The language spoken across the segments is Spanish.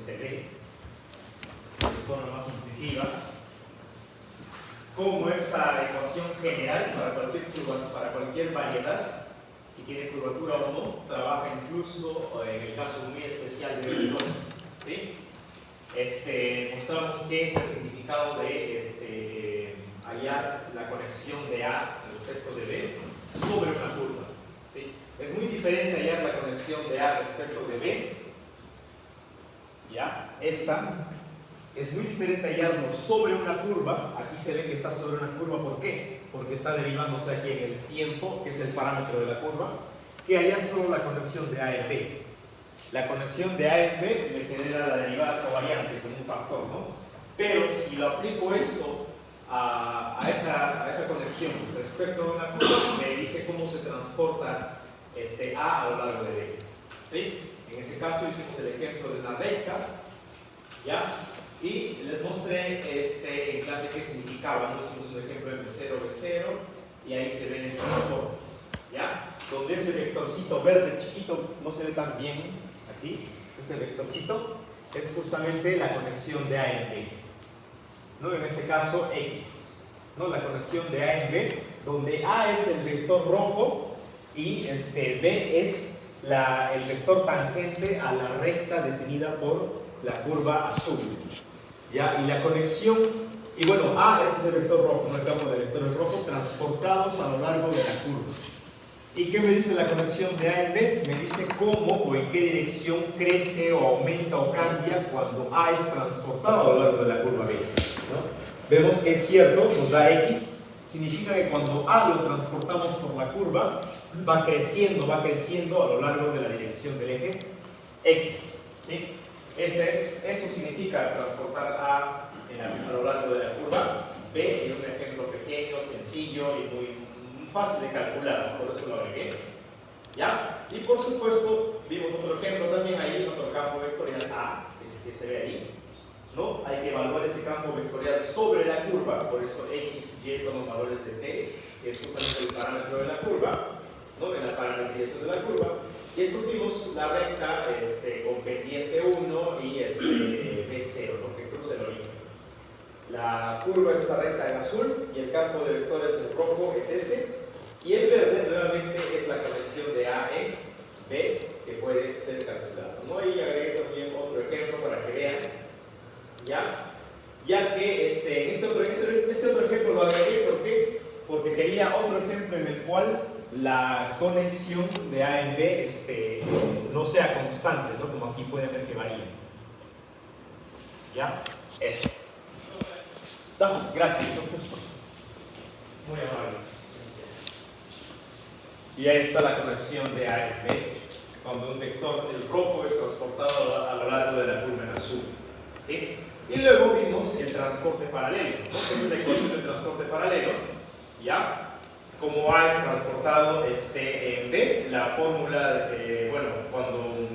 se ve de forma más intuitiva cómo esa ecuación general para cualquier variedad, si tiene curvatura o no, trabaja incluso en el caso muy especial de B2. ¿Sí? Mostramos qué es el significado de hallar la conexión de A respecto de B sobre una curva. ¿Sí? Es muy diferente hallar la conexión de A respecto de B. ¿Ya? Esta es muy diferente hallarlo sobre una curva. Aquí se ve que está sobre una curva. ¿Por qué? Porque está derivándose aquí en el tiempo, que es el parámetro de la curva, que hallar solo la conexión de A en B. La conexión de A en B me genera la derivada covariante como un factor, ¿no? Pero si lo aplico esto a esa conexión respecto a una curva, me dice cómo se transporta A lo largo de B. ¿Sí? En ese caso hicimos el ejemplo de una recta, ¿ya? Y les mostré en clase qué significaba, ¿no? Hicimos un ejemplo de B0, B0, y ahí se ve el transporte, ¿ya? Donde ese vectorcito verde chiquito no se ve tan bien, aquí, este vectorcito, es justamente la conexión de A en B, ¿no? En este caso X, ¿no? La conexión de A en B, donde A es el vector rojo y B es el vector tangente a la recta definida por la curva azul, ¿ya? Y la conexión, y bueno, A es ese vector rojo, no el campo de vectores rojos transportados a lo largo de la curva. ¿Y qué me dice la conexión de A en B? Me dice cómo o en qué dirección crece o aumenta o cambia cuando A es transportado a lo largo de la curva B, ¿no? Vemos que es cierto, nos da X, significa que cuando A lo transportamos por la curva, va creciendo a lo largo de la dirección del eje X, ¿sí? Eso significa transportar A a lo largo de la curva B, en un ejemplo pequeño, sencillo y muy fácil de calcular, ¿no? Por eso lo agregué, ¿ya? Y por supuesto, vimos otro ejemplo también ahí, otro campo vectorial A, que se ve ahí, ¿no? Hay que evaluar ese campo vectorial sobre la curva, por eso X, Y toman valores de T, que es justamente el parámetro de la curva, ¿no? De la parametrización de la curva, y escogimos la recta con pendiente 1 y B0, lo que cruza el origen. La curva es esa recta en azul y el campo de vectores en rojo es ese. Y el verde nuevamente es la conexión de A en B que puede ser calculada, ¿no? Y agregué también otro ejemplo para que vean, ya que este otro ejemplo lo agregué porque quería otro ejemplo en el cual la conexión de A en B no sea constante, ¿no? Como aquí puede ver que varía. ¿Ya? Eso. Gracias. Muy amable. Y ahí está la conexión de A en B, cuando un vector, el rojo, es transportado a lo largo de la curva en azul, ¿sí? Y luego vimos el transporte paralelo, ¿no? Esta es la ecuación del transporte paralelo, ¿ya? Como A es transportado en B, la fórmula, cuando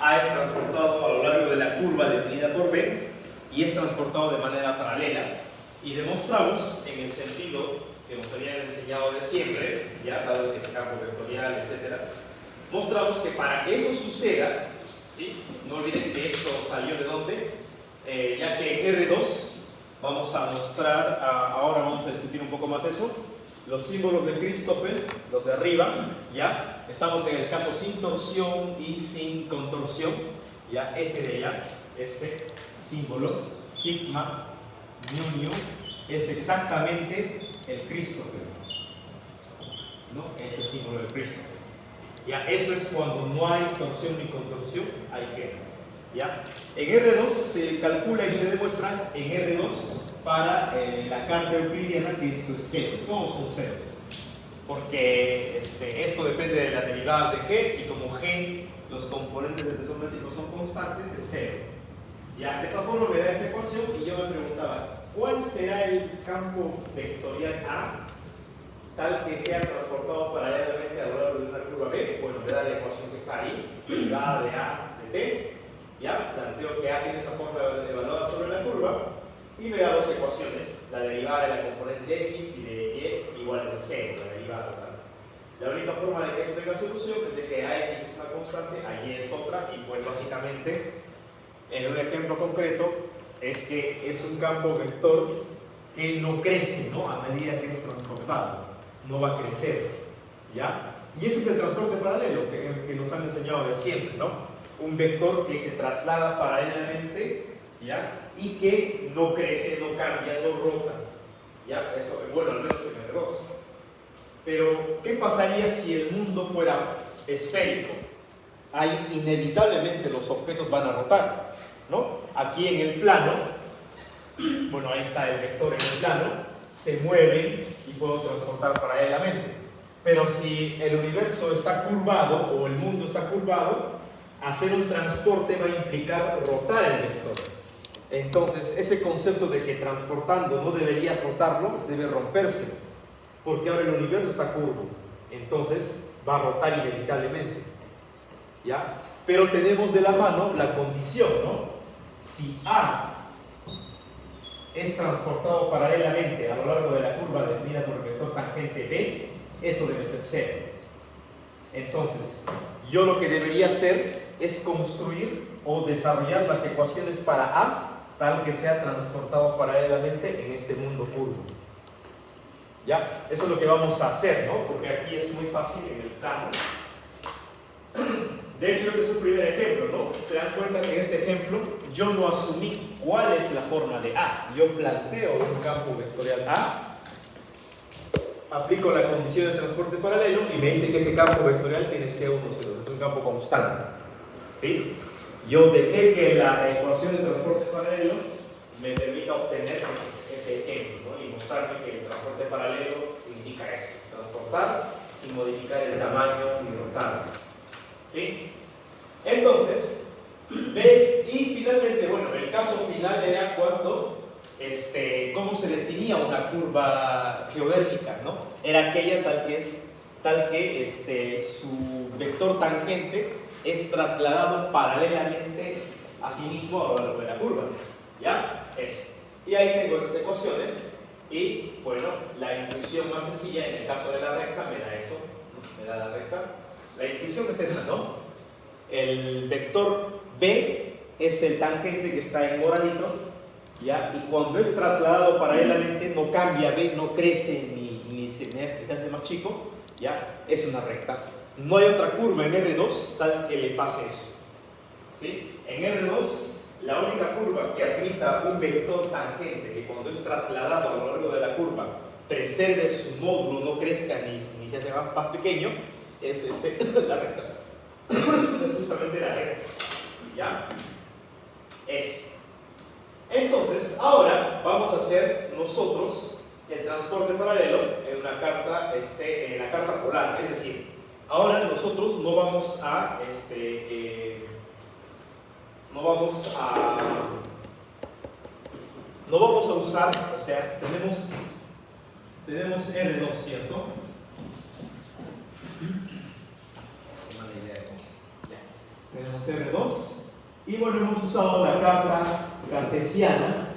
A es transportado a lo largo de la curva definida por B y es transportado de manera paralela, y demostramos en el sentido que nos habían enseñado de siempre, ya dados el campo vectorial, etc., mostramos que para que eso suceda, ¿sí? No olviden que esto salió de dónde, ya que en R2 vamos a mostrar, ahora vamos a discutir un poco más eso, los símbolos de Christoffel, los de arriba, ya estamos en el caso sin torsión y sin contorsión, ya ese de allá, este símbolo, sigma, mu, es exactamente el Christoffel, ¿no? Este símbolo del Christoffel. Ya, eso es cuando no hay torsión ni contorsión, hay que. ¿Ya? En R2 se calcula y se demuestra en R2 para la carta euclidiana que esto es cero, todos son ceros. Porque esto depende de las derivadas de G y como G, los componentes del tensor métrico son constantes, es cero. ¿Ya? De esa forma me da esa ecuación y yo me preguntaba, ¿cuál será el campo vectorial A tal que sea transportado paralelamente a lo largo de una curva B? Bueno, me da la ecuación que está ahí, derivada de A de T, ya, planteo que A tiene esa forma evaluada sobre la curva, y me da dos ecuaciones, la derivada de la componente X y de Y igual a 0, la derivada total. La única forma de que eso tenga solución es de que AX es una constante, AY es otra, y pues básicamente En un ejemplo concreto es que es un campo vector que no crece, ¿no? A medida que es transportado, no va a crecer, ¿ya? Y ese es el transporte paralelo que nos han enseñado de siempre, ¿no? Un vector que se traslada paralelamente, ¿ya? Y que no crece, no cambia, no rota, ¿ya? Eso, bueno, al menos en R2. Pero, ¿qué pasaría si el mundo fuera esférico? Ahí inevitablemente los objetos van a rotar, ¿no? Aquí en el plano, bueno, ahí está el vector en el plano, se mueven y puedo transportar paralelamente. Pero si el universo está curvado o el mundo está curvado, hacer un transporte va a implicar rotar el vector. Entonces, ese concepto de que transportando no debería rotarlo, debe romperse, porque ahora el universo está curvo. Entonces, va a rotar inevitablemente, ¿ya? Pero tenemos de la mano la condición, ¿no? Si A es transportado paralelamente a lo largo de la curva definida por el vector tangente B, eso debe ser 0. Entonces, yo lo que debería hacer es construir o desarrollar las ecuaciones para A tal que sea transportado paralelamente en este mundo curvo. ¿Ya? Eso es lo que vamos a hacer, ¿no? Porque aquí es muy fácil en el plano. De hecho, este es el primer ejemplo, ¿no? Se dan cuenta que en este ejemplo yo no asumí cuál es la forma de A. Yo planteo un campo vectorial A, aplico la condición de transporte paralelo y me dice que ese campo vectorial tiene C1, C2, es un campo constante. ¿Sí? Yo dejé que la ecuación de transporte paralelo me permita obtener ese ejemplo, ¿no? Y mostrarme que el transporte paralelo significa eso, transportar sin modificar el tamaño ni rotar. ¿Sí? Entonces, ¿ves? Y finalmente, bueno, el caso final era cuando, cómo se definía una curva geodésica, ¿no? Era aquella tal que su vector tangente es trasladado paralelamente a sí mismo a lo largo de la curva. ¿Ya? Eso. Y ahí tengo esas ecuaciones y, bueno, la intuición más sencilla en el caso de la recta me da eso, ¿no? Me da la recta. La intuición es esa, ¿no? El vector B es el tangente que está en moradito, ¿ya? Y cuando es trasladado paralelamente no cambia B, no crece ni se hace más chico, ¿ya? Es una recta. No hay otra curva en R2 tal que le pase eso. ¿Sí? En R2, la única curva que admita un vector tangente que cuando es trasladado a lo largo de la curva preserve su módulo, no crezca ni se hace más pequeño, es la recta. Es justamente la recta. ¿Ya? Eso. Entonces, ahora vamos a hacer nosotros el transporte paralelo en la carta polar. Es decir, ahora nosotros no vamos a usar, o sea, tenemos R2, ¿cierto? Tenemos R2 y bueno, hemos usado la carta cartesiana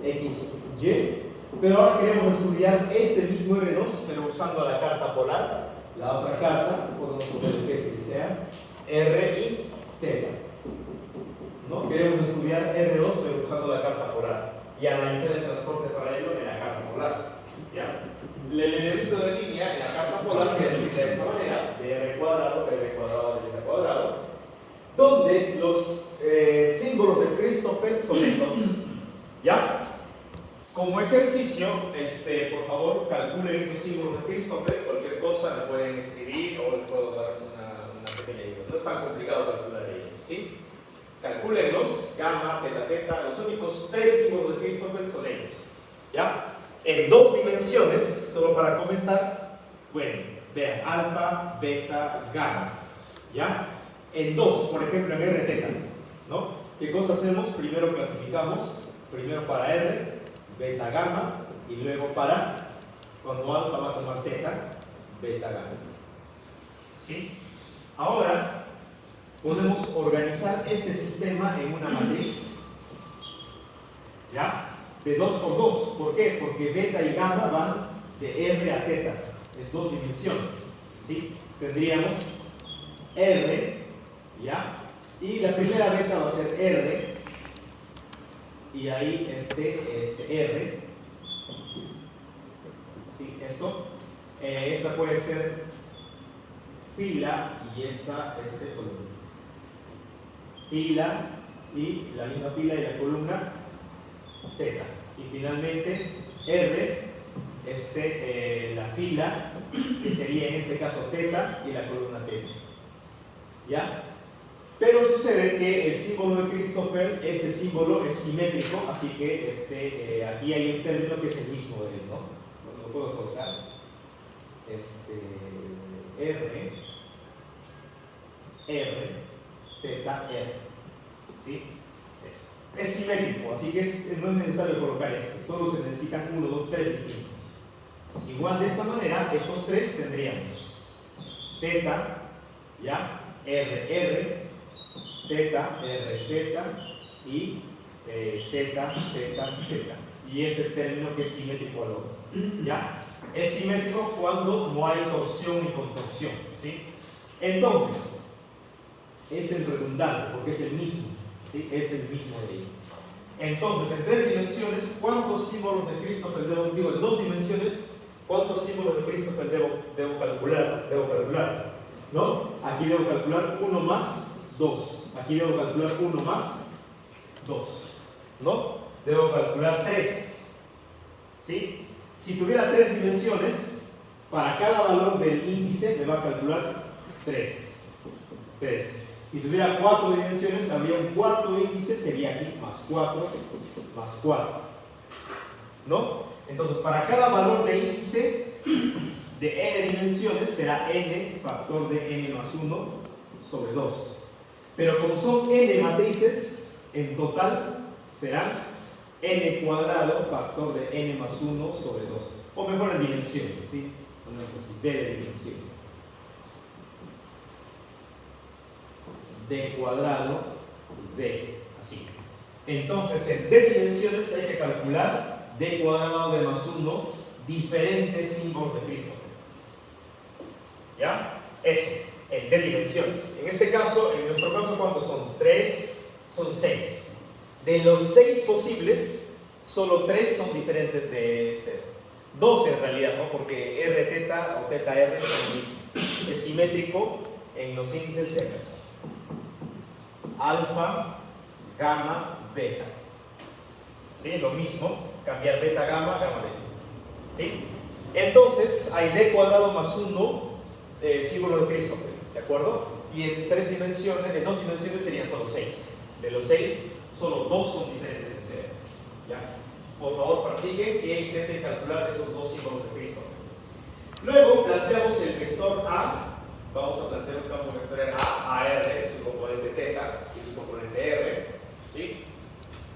XY, pero ahora queremos estudiar este mismo R2 pero usando la carta polar. La otra carta podemos poner que sea R y θ, ¿no? Queremos estudiar R2 pero usando la carta polar y analizar el transporte paralelo en la carta polar. ¿Ya? El elemento de línea en la carta polar queda escrito de esa manera: de R cuadrado, R cuadrado, R cuadrado, donde los símbolos de Christoffel son esos. ¿Ya? Como ejercicio, por favor, calculen esos símbolos de Christoffel. Cualquier cosa me pueden escribir o les puedo dar una pequeña ayuda. No es tan complicado calcular ellos, ¿sí? Calcúlenlos, gamma, teta, teta. Los únicos 3 símbolos de Christoffel son ellos. ¿Ya? En 2 dimensiones, solo para comentar, bueno, vean, alfa, beta, gamma. ¿Ya? En 2, por ejemplo, en R teta, ¿no? ¿Qué cosa hacemos? Primero clasificamos, primero para R, beta, gamma, y luego para, cuando alfa va a tomar teta, beta, gamma. ¿Sí? Ahora, podemos organizar este sistema en una matriz, ¿ya? De 2 por 2. ¿Por qué? Porque beta y gamma van de R a teta, en 2 dimensiones. ¿Sí? Tendríamos R, ¿ya? Y la primera beta va a ser R, y ahí R. Sí, eso. Esta puede ser fila y esta columna. Fila y la misma fila y la columna teta. Y finalmente R, la fila, que sería en este caso teta y la columna teta. ¿Ya? Pero sucede que el símbolo de Christoffel, este símbolo es simétrico, así que aquí hay un término que es el mismo de él, ¿no? Lo puedo colocar. R, teta, R. ¿Sí? Eso. Es simétrico, así que no es necesario colocar solo se necesitan 1, 2, 3 distintos. Igual de esta manera, estos tres tendríamos teta, ¿ya? R, teta, R, teta y teta, teta, teta. Y es el término que es simétrico al otro. ¿Ya? Es simétrico cuando no hay torsión ni contorsión. ¿Sí? Entonces, es el redundante porque es el mismo. ¿Sí? Es el mismo de ahí. Entonces, en 3 dimensiones, ¿cuántos símbolos de Christoffel digo, en 2 dimensiones, ¿cuántos símbolos de Christoffel debo calcular? ¿No? Aquí debo calcular 1 más 2. Aquí debo calcular 1 más 2. ¿No? Debo calcular 3. ¿Sí? Si tuviera 3 dimensiones, para cada valor del índice me va a calcular 3. Si tuviera 4 dimensiones, habría un cuarto índice, sería aquí más 4, más 4. ¿No? Entonces, para cada valor de índice de n dimensiones será n factor de n más 1 sobre 2. Pero como son n matrices, en total serán n cuadrado factor de n más 1 sobre 2. O mejor en dimensiones, ¿sí? D de dimensión. D cuadrado D, así. Entonces, en D dimensiones hay que calcular D cuadrado de más 1 diferentes símbolos de Christoffel. ¿Ya? Eso, en D dimensiones. En este caso, en nuestro caso, ¿cuántos son? 3, son 6. De los 6 posibles, solo 3 son diferentes de 0. 2 en realidad, ¿no? Porque R teta o teta R es lo mismo. Es simétrico en los índices de alfa, gamma, beta. ¿Sí? Lo mismo, cambiar beta, gamma, gamma, beta. ¿Sí? Entonces, hay D cuadrado más 1 símbolo de Christoffel, ¿de acuerdo? Y en 3 dimensiones, en 2 dimensiones serían solo 6. De los 6, solo 2 son diferentes de 0. ¿Ya? Por favor, practiquen e intenten calcular esos 2 símbolos de Christoffel. Luego planteamos el vector A. Vamos a plantear un campo vectorial A R, su componente teta y su componente R. ¿Sí?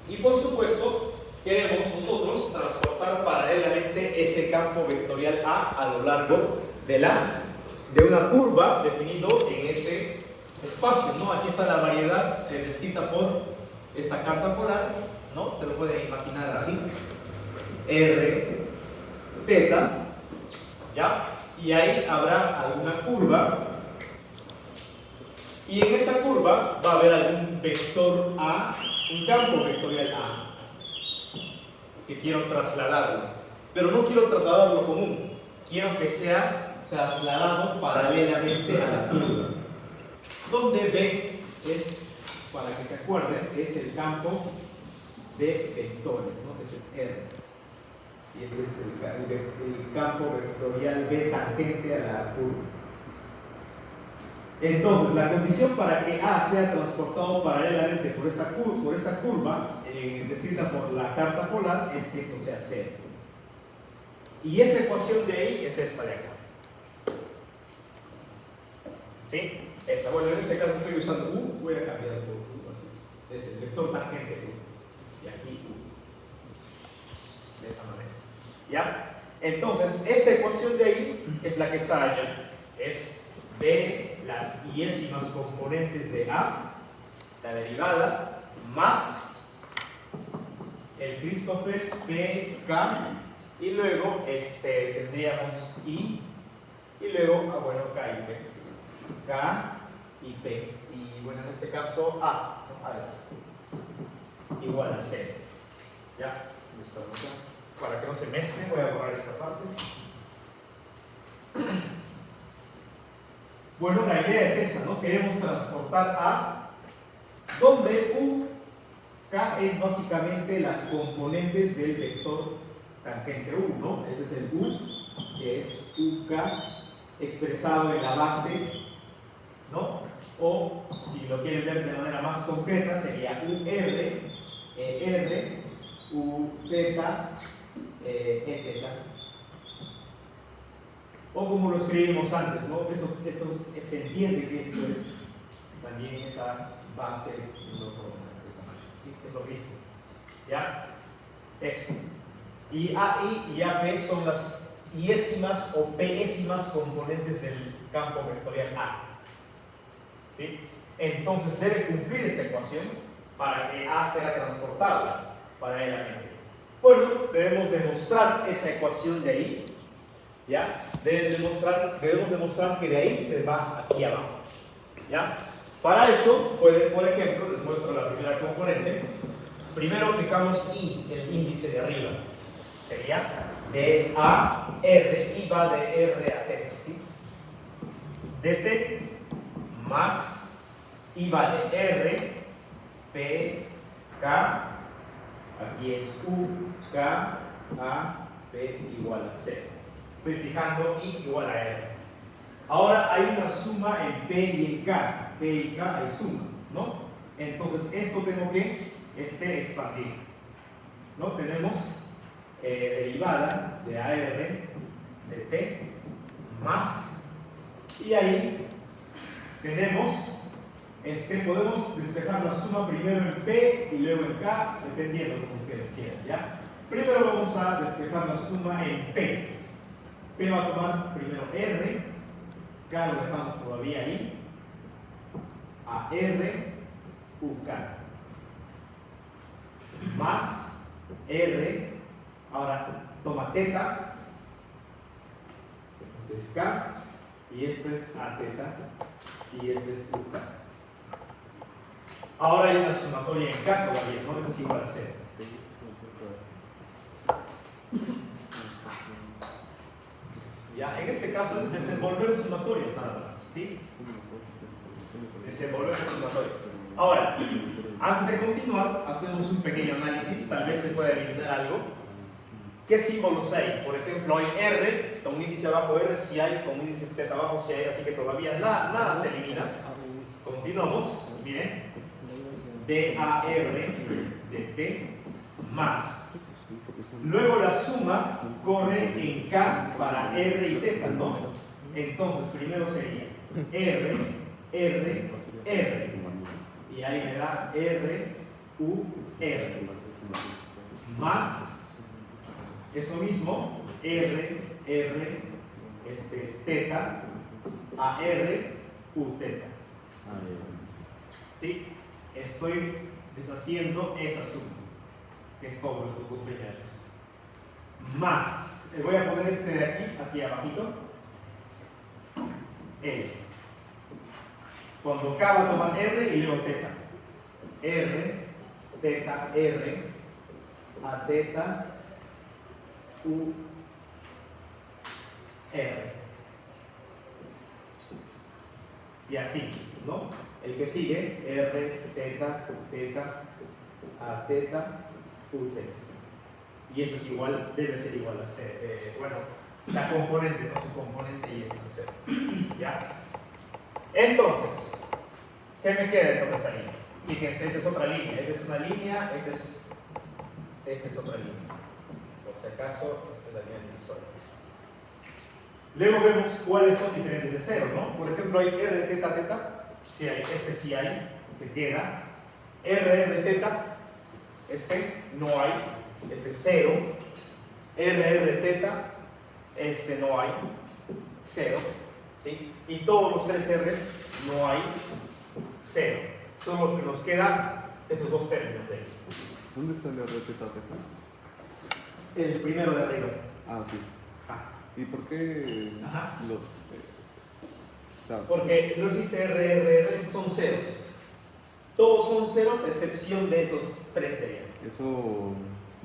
Y por supuesto, queremos nosotros transportar paralelamente ese campo vectorial A lo largo de una curva definido en ese espacio, ¿no? Aquí está la variedad descrita por esta carta polar, ¿no? Se lo pueden imaginar así. R, teta, ¿ya? Y ahí habrá alguna curva. Y en esa curva va a haber algún vector A, un campo vectorial A, que quiero trasladarlo. Pero no quiero trasladarlo común, quiero que sea trasladado paralelamente a la curva. Donde B es, para que se acuerden, es el campo de vectores, ¿no? Ese es R. Y este es el campo vectorial B tangente a la curva. Entonces, la condición para que A sea transportado paralelamente por esta curva descrita por la carta polar es que eso sea 0. Y esa ecuación de ahí es esta de acá. ¿Sí? Esa. Bueno, en este caso estoy usando U, voy a cambiar por U, así. Es el vector tangente U. Y aquí U. De esa manera. ¿Ya? Entonces, esta ecuación de ahí es la que está allá. Es de las iésimas componentes de A, la derivada, más el Christoffel PK, y luego tendríamos I, y luego, bueno, K y P. K y P. Y bueno, en este caso A, ¿no? A igual a 0. Ya, listo. Para que no se mezclen, voy a borrar esta parte. Bueno, la idea es esa, ¿no? Queremos transportar A, donde U, K es básicamente las componentes del vector tangente U, ¿no? Ese es el U, que es UK expresado en la base, ¿no? O, si lo quieren ver de manera más concreta, sería UR, ER, U teta, E teta. O como lo escribimos antes, ¿no? Se entiende que esto es también esa base de ¿sí? Es lo mismo. ¿Ya? Eso. Y AI y AP son las iésimas o pèsimas componentes del campo vectorial A. ¿Sí? Entonces debe cumplir esta ecuación para que A sea transportado paralelamente. Bueno, debemos demostrar esa ecuación de ahí. ¿Ya? Debemos demostrar que de ahí se va aquí abajo. ¿Ya? Para eso, por ejemplo, les muestro la primera componente. Primero aplicamos I, el índice de arriba. Sería de A, R, y va de R a T. ¿Sí? DT más I va de R, P, K. Aquí es U, K, A, P igual a 0. Estoy fijando I igual a R. Ahora hay una suma en P y en K. P y K hay suma, ¿no? Entonces esto tengo que expandir, ¿no? Tenemos derivada de AR de T más, y ahí tenemos, podemos despejar la suma primero en P y luego en K, dependiendo de como ustedes quieran, ¿ya? Primero vamos a despejar la suma en P. P va a tomar primero R, K lo dejamos todavía ahí, a R, UK, más R, ahora toma teta, este es K, y este es A teta, y este es UK. Ahora hay una sumatoria en K todavía, ¿no? Es igual a 0. Ya, en este caso es desenvolver sumatorios nada más, ¿sí? Desenvolver sumatorios. Ahora, antes de continuar, hacemos un pequeño análisis, tal vez se pueda eliminar algo. ¿Qué símbolos hay? Por ejemplo, hay R, con índice abajo R sí hay, con índice θ abajo sí hay, así que todavía nada se elimina. Continuamos, miren. DAR de T más. Luego la suma corre en K para R y θ, ¿no? Entonces, primero sería R, R, R. Y ahí me da R, U, R. Más, eso mismo, R, R, θ, a R, U, θ. ¿Sí? Estoy deshaciendo esa suma, que es todo estos dos pequeños. Más, voy a poner este de aquí abajito. Cuando K va a tomar R y luego θ. R, θ, R, a θ, U, R. Y así, ¿no? El que sigue, R, θ, a θ, U, θ. Y eso es igual, debe ser igual a 0. Bueno, la componente, no su componente, y eso es 0. ¿Ya? Entonces, ¿qué me queda de esta línea? Fíjense, esta es otra línea. Esta es una línea, esta es otra línea. Por si acaso, esta es la línea divisoria. Luego vemos cuáles son diferentes de 0, ¿no? Por ejemplo, hay R, θ, θ. Sí hay, sí hay, se queda. R, θ, no hay. Este es 0, R, θ, no hay, 0, ¿sí? Y todos los tres R's no hay, 0. Solo que nos quedan esos dos términos de ahí. ¿Dónde está el R, θ, θ? El primero de arriba. Ah, sí. Ah. ¿Y por qué Ajá. ¿sabes? Porque no existe R, son ceros. Todos son ceros, a excepción de esos tres serían. Eso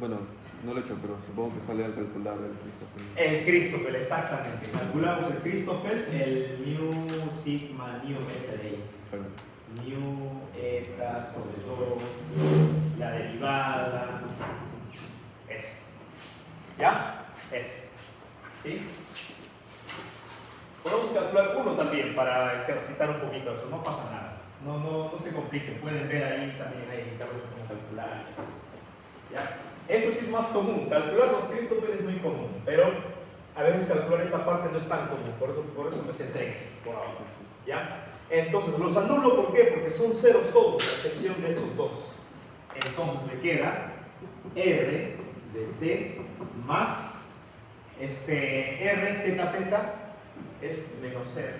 Bueno, no lo he hecho, pero supongo que sale al calcular el Christoffel. El Christoffel, exactamente. Calculamos el Christoffel, el mu sigma mu s de ahí. Claro. Mu eta sobre 2, la derivada, es. ¿Ya? Es. ¿Sí? Podemos calcular uno también para ejercitar un poquito eso, no pasa nada. No se compliquen, pueden ver ahí también hay cómo calcular eso. ¿Ya? Eso sí es más común, calcular los Christoffel es muy común, pero a veces calcular esta parte no es tan común, por eso me centré en esto por ahora. ¿Ya? Entonces los anulo, ¿por qué? Porque son ceros todos, a excepción de esos dos. Entonces me queda R de T más R teta teta es menos R.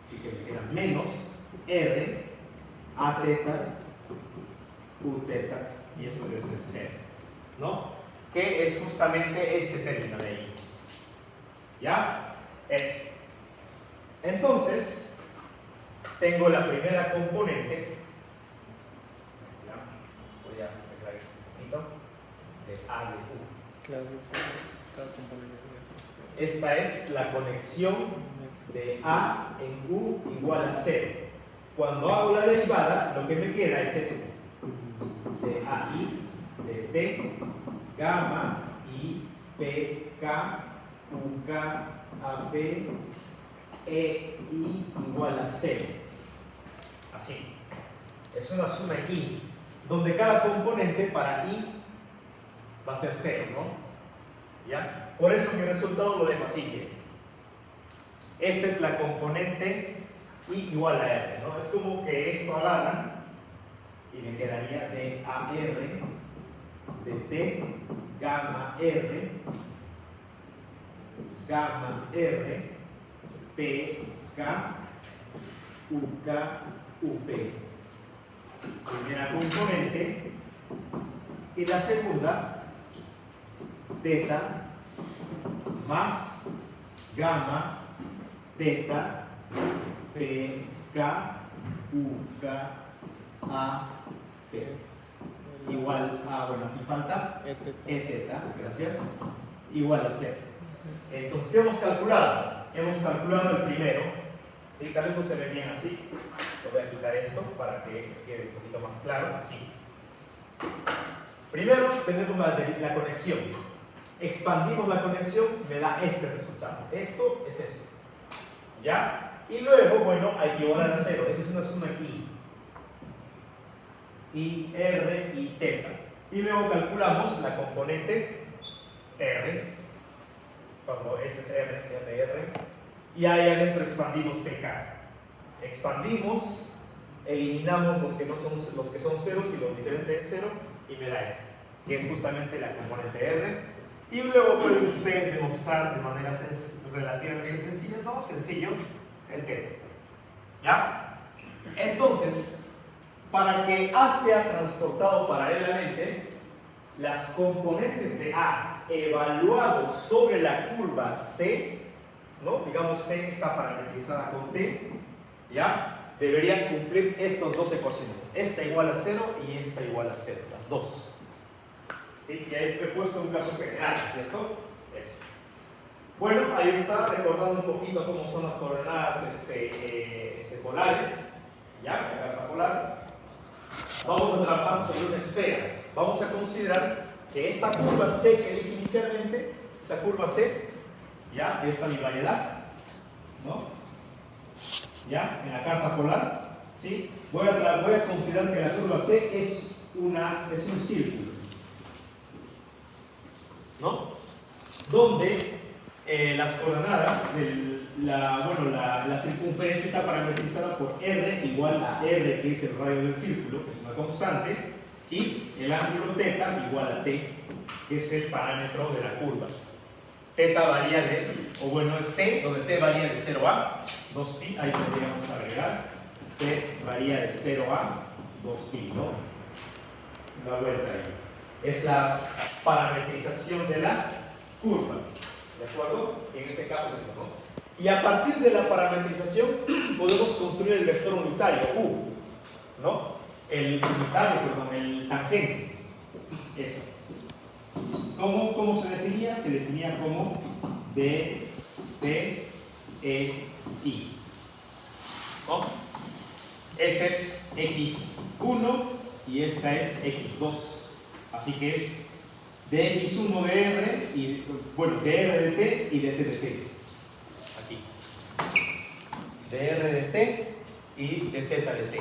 Así que me queda menos R a teta u teta, y eso debe ser 0, ¿no? Que es justamente este término de ahí. ¿Ya? Eso. Entonces, tengo la primera componente. ¿Ya? Voy a arreglar esto un poquito. De A de U. Claro, cada componente de eso. Esta es la conexión de A en U igual a 0. Cuando hago la derivada, lo que me queda es esto. De AI, de T, gamma, I, P, K, U, K, A, P, E, I igual a 0. Así. Es una suma I, donde cada componente para I va a ser 0, ¿no? ¿Ya? Por eso mi resultado lo dejo así. Esta es la componente I igual a R, ¿no? Es como que esto agarra y me quedaría de AR, de T, gamma R, P, K, U, K, UP. Primera componente. Y la segunda, teta más gamma, teta, P, K, U, K, A, C. Igual a, bueno, aquí falta E teta, gracias, igual a 0. Entonces, ¿qué hemos calculado? Hemos calculado el primero, ¿sí? Tal vez no se ve bien así. Voy a quitar esto para que quede un poquito más claro, así. Primero tenemos la conexión. Expandimos la conexión y me da este resultado. Esto es esto. ¿Ya? Y luego, bueno, hay que igualar a 0. Esto es una suma I, R y teta. Y luego calculamos la componente R. Cuando ese es R. Y ahí adentro expandimos PK. Expandimos, eliminamos los que son ceros y los diferentes de 0 y me da este, que es justamente la componente R. Y luego pueden ustedes demostrar de manera relativamente sencilla, no sencillo, el teta. ¿Ya? Entonces, para que A sea transportado paralelamente, las componentes de A evaluados sobre la curva C, ¿no? Digamos C está parametrizada con T, ¿ya? Deberían cumplir estas dos ecuaciones, esta igual a 0 y esta igual a 0, las dos. ¿Sí? Y ahí he puesto un caso general, ¿cierto? Eso. Bueno, ahí está, recordando un poquito cómo son las coordenadas polares, ¿ya? La carta polar. Vamos a trabajar sobre una esfera. Vamos a considerar que esta curva C que dije inicialmente, esta curva C, ¿ya? Esta bivariedad, ¿no? ¿Ya? En la carta polar, ¿sí? Voy a considerar que la curva C es un círculo, ¿no? Donde las coordenadas, la circunferencia está parametrizada por R igual a R, que es el radio del círculo, que es una constante, y el ángulo θ igual a T, que es el parámetro de la curva. Θ varía es T, donde T varía de 0 a 2pi, ahí podríamos agregar, T varía de 0 a 2pi, ¿no? La vuelta ahí. Es la parametrización de la curva, ¿de acuerdo? En este caso es eso, ¿no? Y a partir de la parametrización podemos construir el vector unitario, U, ¿no? El tangente, eso. ¿Cómo se definía? Se definía como D, T, E, I. ¿No? Este es X1 y esta es X2. Así que es de X1 de R, y, bueno, de R de T y de T de T. Aquí. De R de T y de teta de T.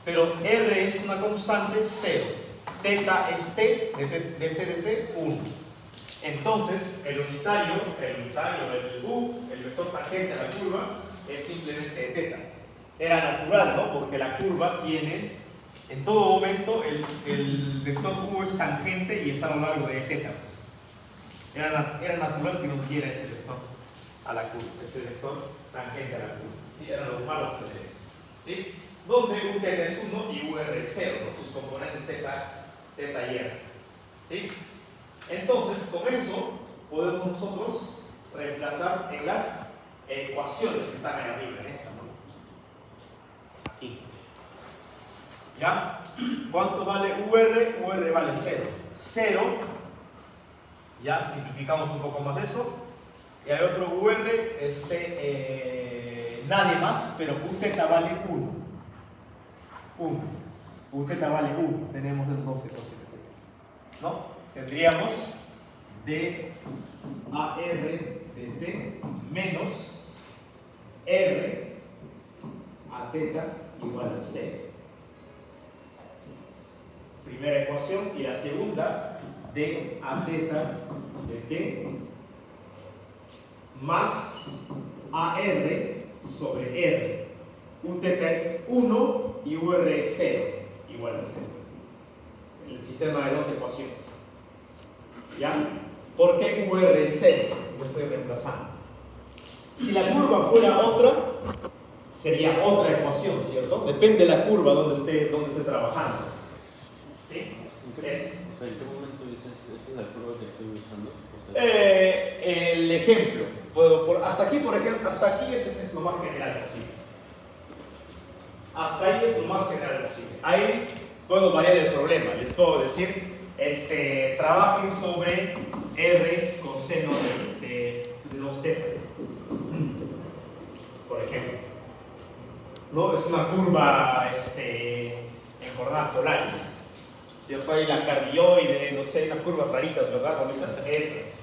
Pero R es una constante 0. Teta es T, de T de T, 1. Entonces, el unitario, el U, el vector tangente a la curva, es simplemente de teta. Era natural, ¿no? Porque la curva tiene, en todo momento, el vector U es tangente y está a lo largo de teta. Pues. Era natural que nos diera ese vector a la curva, ese vector tangente a la curva. ¿Sí? Era normal obtener eso. ¿Sí? Donde U teta es 1 y UR es 0, ¿no? Sus componentes teta y R. ¿Sí? Entonces, con eso podemos nosotros reemplazar en las ecuaciones que están ahí arriba, en esta, ¿no? Aquí. ¿Ya? ¿Cuánto vale UR? UR vale 0. 0. Ya, simplificamos un poco más eso. Y hay otro UR, nadie más, pero U teta vale 1. 1. U teta vale 1. Tenemos el 12, ¿no? Tendríamos de AR de T menos R a teta igual a 0. Primera ecuación, y la segunda de a teta de T más AR sobre R. U teta es 1 y UR es 0, igual a 0. El sistema de dos ecuaciones. ¿Ya? ¿Por qué UR es 0? Lo estoy reemplazando. Si la curva fuera otra, sería otra ecuación, ¿cierto? Depende de la curva donde esté trabajando. ¿Sí? O sea, ¿en qué momento dices, esa es la curva que estoy usando? O sea, El ejemplo. Hasta aquí, por ejemplo, hasta aquí es lo más general posible. Hasta ahí es lo más general posible. Ahí puedo variar el problema. Les puedo decir, trabajen sobre R coseno de 2 teta. Por ejemplo. ¿No? Es una curva en coordenadas polares. ¿Cierto? Hay la cardioide, no sé, unas curvas raritas, ¿verdad? Bonitas. Esas.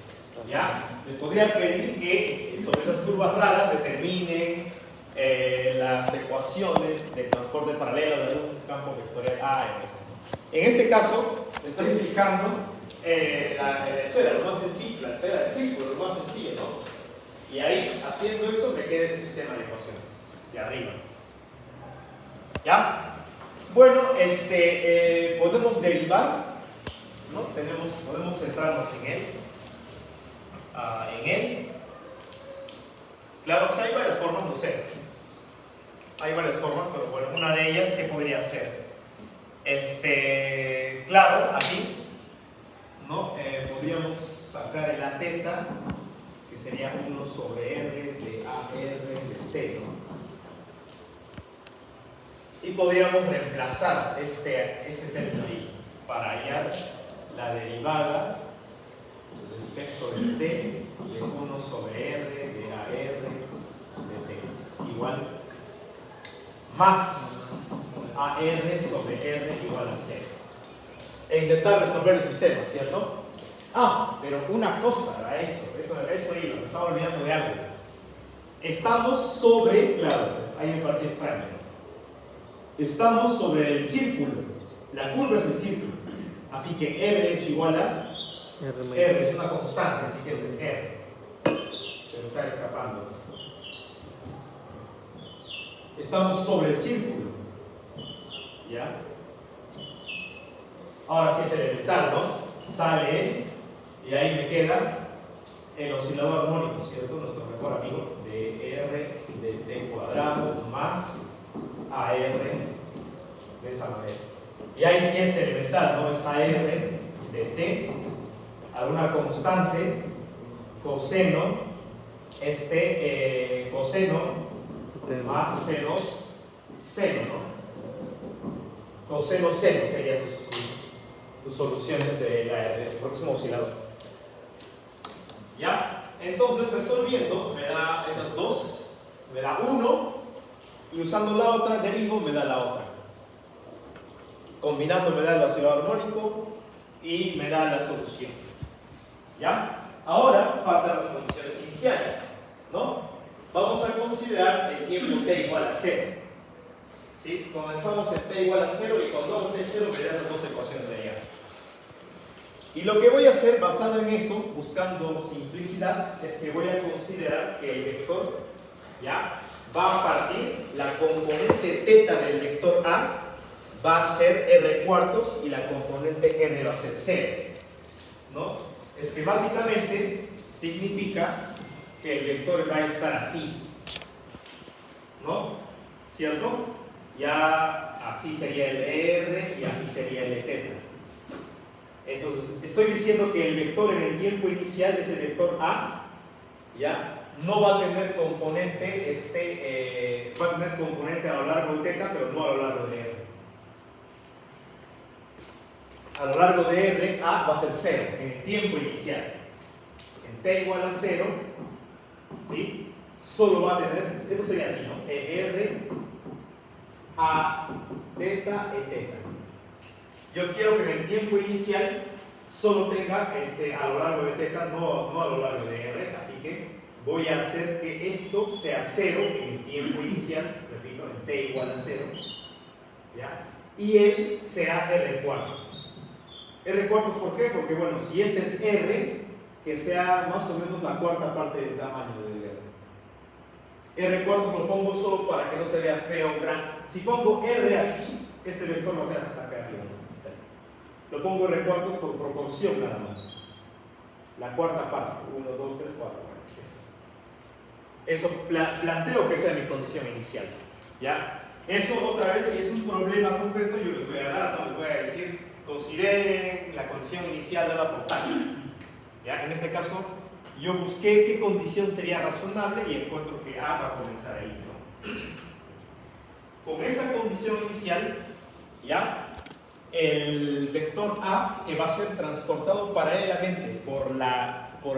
¿Ya? Les podría pedir que sobre esas curvas raras determinen las ecuaciones del transporte paralelo de un campo vectorial A en este caso, estoy fijando la esfera, lo más sencillo, la esfera del círculo, lo más sencillo, ¿no? Y ahí, haciendo eso, me queda ese sistema de ecuaciones de arriba. ¿Ya? Bueno, podemos derivar, ¿no? Podemos centrarnos en él. Claro, o sea, hay varias formas, no sé. Hay varias formas, pero bueno, una de ellas, ¿qué podría ser? Claro, aquí, ¿no? Podríamos sacar el A teta, que sería 1 sobre R de AR de T, ¿no? Y podríamos reemplazar ese término ahí para hallar la derivada respecto de T de 1 sobre R de AR de T igual más AR sobre R igual a 0. E intentar resolver el sistema, ¿cierto? Pero una cosa era eso iba, me estaba olvidando de algo. Estamos sobre, claro, ahí me parecía extraño. Estamos sobre el círculo. La curva es el círculo. Así que R es igual a R es una constante, así que este es R. Se me está escapando eso. Estamos sobre el círculo. ¿Ya? Ahora sí es elemental, ¿no? Sale y ahí me queda el oscilador armónico, ¿cierto? Nuestro mejor amigo de R de T cuadrado más AR de esa manera. Y ahí sí es elemental, ¿no? Es AR de T a una constante coseno, coseno más C2 seno, ¿no? Coseno seno serían sus soluciones del próximo oscilador. ¿Ya? Entonces, resolviendo, me da esas dos, me da 1, y usando la otra, derivo, me da la otra. Combinando me da el oscilador armónico y me da la solución. ¿Ya? Ahora faltan las condiciones iniciales, ¿no? Vamos a considerar el tiempo t igual a 0. ¿Sí? Comenzamos en t igual a 0 y cuando hago t 0 me da esas dos ecuaciones de allá. Y lo que voy a hacer basado en eso, buscando simplicidad, es que voy a considerar que el vector ¿ya? Va a partir, la componente θ del vector A va a ser r cuartos y la componente r va a ser 0. ¿No? Esquemáticamente significa que el vector va a estar así. ¿No? ¿Cierto? Ya así sería el r y así sería el θ. Entonces, estoy diciendo que el vector en el tiempo inicial es el vector A, ¿ya? No va a tener componente, va a tener componente a lo largo de θ, pero no a lo largo de r. A lo largo de r, A va a ser 0 en el tiempo inicial. En t igual a 0, ¿sí? Solo va a tener, esto sería así, ¿no? R, A, θ, θ. Yo quiero que en el tiempo inicial solo tenga a lo largo de θ, no a lo largo de r, así que voy a hacer que esto sea 0 en el tiempo inicial, repito, en t igual a 0, ¿ya? Y él será r cuartos. R cuartos, ¿por qué? Porque, bueno, si este es r, que sea más o menos la cuarta parte del tamaño del r. R cuartos lo pongo solo para que no se vea feo, gran. Si pongo r aquí, este vector va a ser hasta acá arriba, ¿no? Lo pongo r cuartos por proporción nada más. La cuarta parte, 1, 2, 3, 4. Eso planteo que sea mi condición inicial. ¿Ya? Eso otra vez, si es un problema concreto, yo les voy a dar, no les voy a decir, consideren la condición inicial dada por tal. ¿Ya? En este caso, yo busqué qué condición sería razonable y encuentro que A va a comenzar ahí, ¿no? Con esa condición inicial, ¿ya? El vector A, que va a ser transportado paralelamente por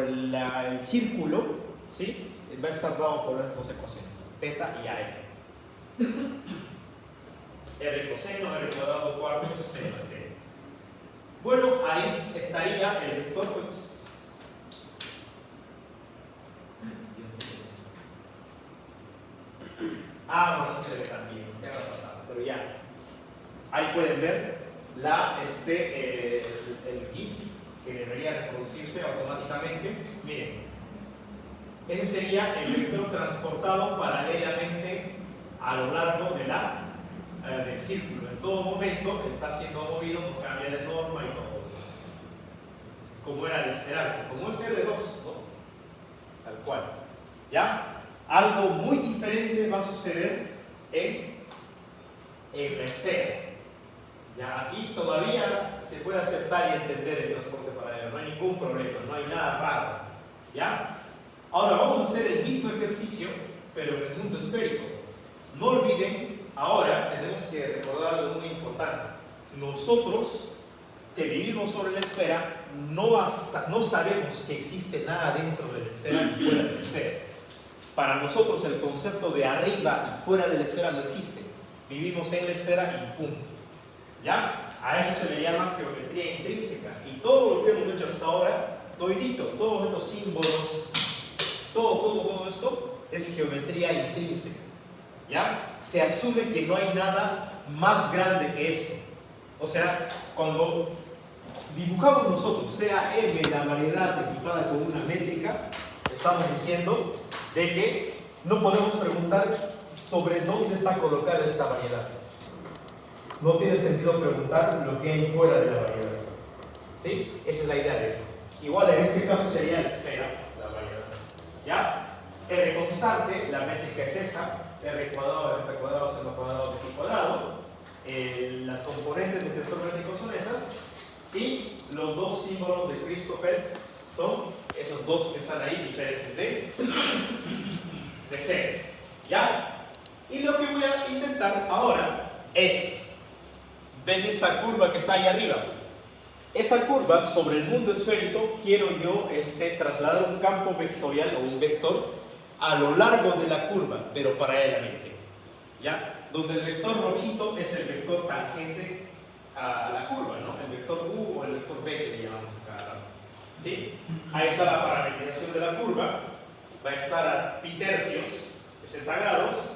el círculo, ¿sí? Va a estar dado por estas dos ecuaciones, θ y AR. R coseno, R cuadrado cuartos, seno de t. Bueno, ahí estaría el vector. Bueno, no se ve tan bien, se ha pasado, pero ya. Ahí pueden ver el GIF que debería reproducirse automáticamente. Miren. Ese sería el vector transportado paralelamente a lo largo del círculo. En todo momento está siendo movido, no cambia de norma y todo lo demás. Como era de esperarse, como es R2, ¿no? Tal cual. ¿Ya? Algo muy diferente va a suceder en la esfera. ¿Ya? Aquí todavía se puede aceptar y entender el transporte paralelo, no hay ningún problema, no hay nada raro. ¿Ya? Ahora vamos a hacer el mismo ejercicio, pero en el mundo esférico. No olviden, ahora tenemos que recordar algo muy importante. Nosotros, que vivimos sobre la esfera, no sabemos que existe nada dentro de la esfera y fuera de la esfera. Para nosotros el concepto de arriba y fuera de la esfera no existe. Vivimos en la esfera y punto. ¿Ya? A eso se le llama geometría intrínseca. Y todo lo que hemos hecho hasta ahora, todito, todos estos símbolos, todo esto es geometría intrínseca. ¿Ya? Se asume que no hay nada más grande que esto. O sea, cuando dibujamos nosotros, sea M la variedad equipada con una métrica, estamos diciendo de que no podemos preguntar sobre dónde está colocada esta variedad. No tiene sentido preguntar lo que hay fuera de la variedad. ¿Sí? Esa es la idea de eso. Igual en este caso sería la esfera, la variedad. ¿Ya? R constante, la métrica es esa, R cuadrado, R cuadrado, seno cuadrado, x cuadrado. Las componentes del tensor métrico son esas. Y los dos símbolos de Christoffel son esos dos que están ahí, diferentes de seres. ¿Ya? Y lo que voy a intentar ahora es, ven esa curva que está ahí arriba. esa curva sobre el mundo esférico quiero yo trasladar un campo vectorial o un vector a lo largo de la curva, pero paralelamente, ¿ya? Donde el vector rojito es el vector tangente a la curva, ¿no? El vector U o el vector B que le llamamos a cada lado, ¿sí? Ahí está la parametrización de la curva, va a estar a pi tercios, 60 grados,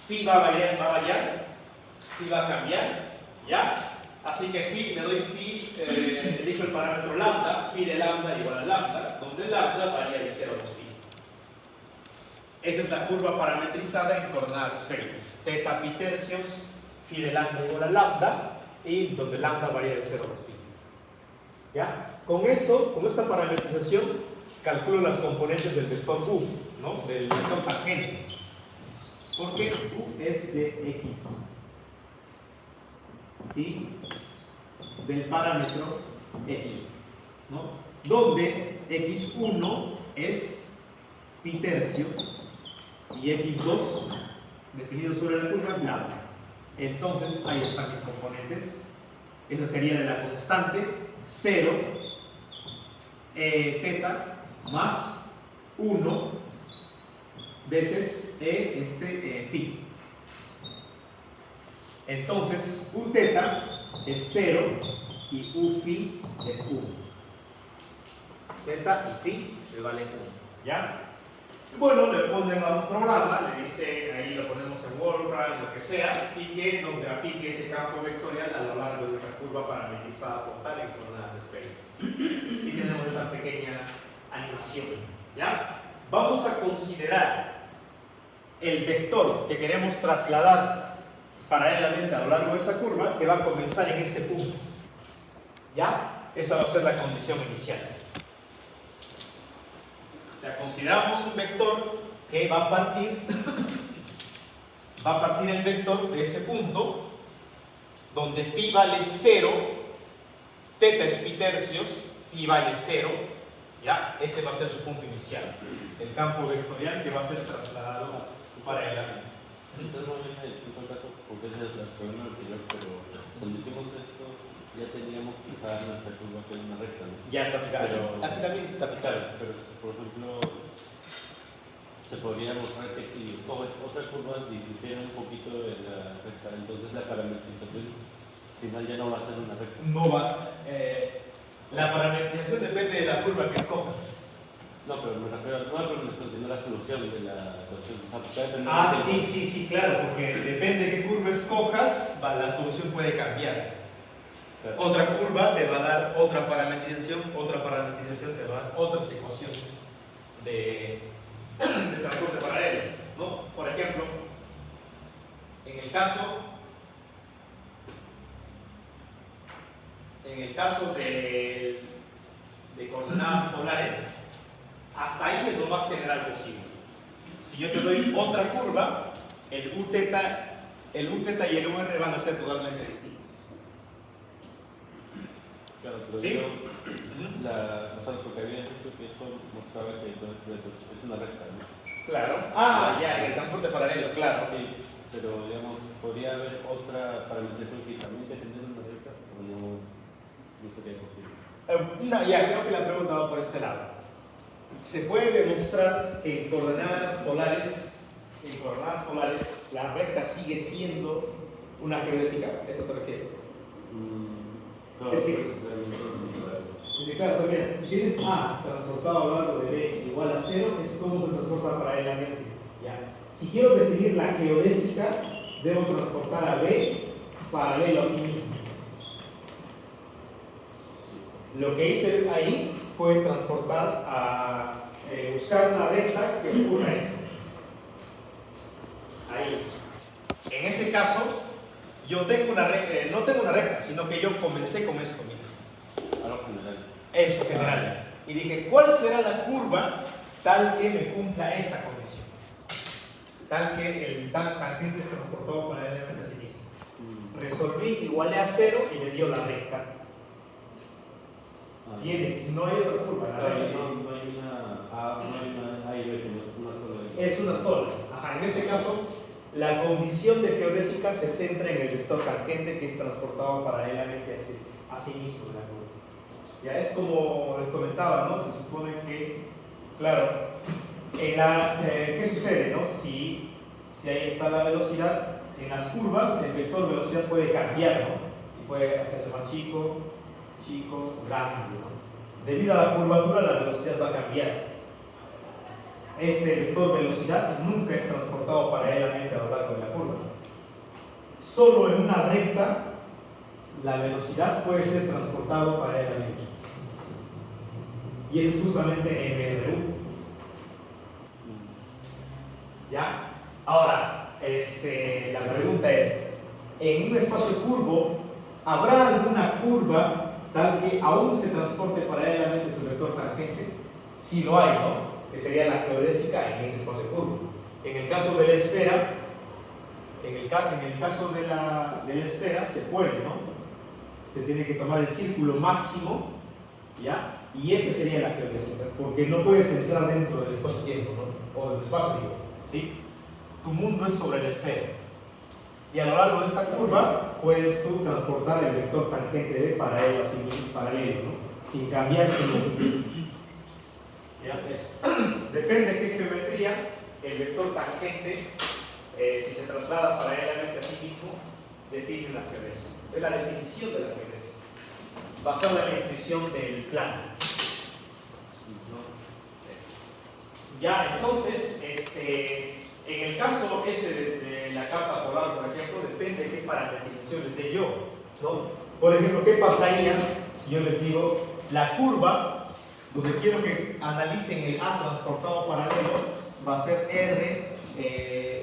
phi va a variar, phi va a cambiar, ¿ya? Así que phi, le doy phi, elijo el parámetro lambda, phi de lambda igual a lambda, donde lambda varía de 0 a 2 pi. Esa es la curva parametrizada en coordenadas esféricas. Teta pi tercios, phi de lambda igual a lambda, y donde lambda varía de 0 a 2 pi. ¿Ya? Con eso, con esta parametrización, calculo las componentes del vector U, ¿no? Del vector tangente. Porque U es de X. Y del parámetro X, ¿no? Donde X1 es pi tercios y X2 definido sobre la curva lambda. Entonces ahí están mis componentes. Esa sería de la constante 0 teta más 1 veces phi. Entonces, U teta es 0 y U phi es 1. Teta y phi le vale 1. ¿Ya? Bueno, le ponen a un programa, le dice, ahí lo ponemos en Wolfram, lo que sea, y que nos grafique ese campo vectorial a lo largo de esa curva parametrizada por tal en coordenadas esféricas. Y tenemos esa pequeña animación. ¿Ya? Vamos a considerar el vector que queremos trasladar paralelamente a lo largo de esa curva, que va a comenzar en este punto. ¿Ya? Esa va a ser la condición inicial. O sea, consideramos un vector que va a partir el vector de ese punto, donde phi vale 0, teta es pi tercios, phi vale 0, ¿ya? Ese va a ser su punto inicial, el campo vectorial que va a ser trasladado paralelamente. Quizás no viene en todo caso porque es el problema anterior, pero cuando hicimos esto ya teníamos fijada nuestra curva que es una recta, ¿no? Ya está fijado. Pero, aquí también está fijado. pero por ejemplo, se podría mostrar que si coges otra curva difiere un poquito de la recta, entonces la parametrización final ya no va a ser una recta. No va. La parametrización depende de la curva que escojas. No, pero me refiero no a la parametrización, sino a la solución de la ecuación. O sea, Sí, claro, porque depende de qué curva escojas, la solución puede cambiar. Claro. Otra curva te va a dar otra parametrización te va a dar otras ecuaciones de transporte paralelo, ¿no? Por ejemplo, en el caso de coordenadas polares, hasta ahí es lo más general posible. Si yo te doy otra curva, el U teta y el UR van a ser totalmente distintos. Claro, pero ¿Sí? o sea, porque había dicho que esto mostraba que es una recta, ¿no? Claro. Ya, en el transporte paralelo, claro. Sí, pero digamos, ¿podría haber otra parametrización que también se genere una recta o no sería posible? Creo que la pregunta va por este lado. Se puede demostrar que en coordenadas polares la recta sigue siendo una geodésica. ¿Eso te refieres? No, es que, claro, también, si tienes A transportado a lo largo de B igual a 0, es como se transporta paralelamente. ¿Ya? Si quiero definir la geodésica, debo transportar a B paralelo a sí mismo. Lo que hice ahí fue transportar buscar una recta que ocurra eso. Ahí. En ese caso, yo tengo una recta, no tengo una recta, sino que yo comencé con esto mismo. Algo general. Eso general. Y dije, ¿cuál será la curva tal que me cumpla esta condición? Tal que el tangente es transportado paralelamente a sí mismo. Resolví, igualé a 0 y me dio la recta. No hay otra curva. No hay una A y B, sino es una sola. Es una sola. En este caso, la condición de geodésica se centra en el vector tangente que es transportado paralelamente a sí mismo en la curva. Ya es como les comentaba, ¿no? Se supone que, claro, ¿qué sucede, no? Si ahí está la velocidad, en las curvas el vector velocidad puede cambiar, ¿no? Y puede hacerse más chico, grande, ¿no? Debido a la curvatura, la velocidad va a cambiar. Este vector velocidad nunca es transportado paralelamente a lo largo de la curva. Solo en una recta la velocidad puede ser transportado paralelamente. Y eso es justamente MRU. ¿Ya? Ahora, la pregunta es, en un espacio curvo, ¿habrá alguna curva tal que aún se transporte paralelamente su vector tangente? Si lo hay, ¿no? Que sería la geodésica en ese espacio curvo. En el caso de la esfera, en el caso de la esfera se puede, ¿no? Se tiene que tomar el círculo máximo, ¿ya? Y esa sería la geodésica, porque no puedes entrar dentro del espacio-tiempo, ¿no? O del espacio-tiempo, ¿sí? Tu mundo es sobre la esfera. Y a lo largo de esta curva puedes tú transportar el vector tangente de paralelo, ¿no? Sin cambiar su longitud. ¿Ya? Depende de qué geometría, el vector tangente, si se traslada paralelamente a sí mismo, define la geodésica. Es la definición de la geodésica, basada en la intuición del plano. Ya, entonces, en el caso ese de la carta polar, por ejemplo, depende de qué parametrizaciones dé yo, ¿no? Por ejemplo, ¿qué pasaría si yo les digo la curva, donde quiero que analicen el A transportado paralelo, va a ser R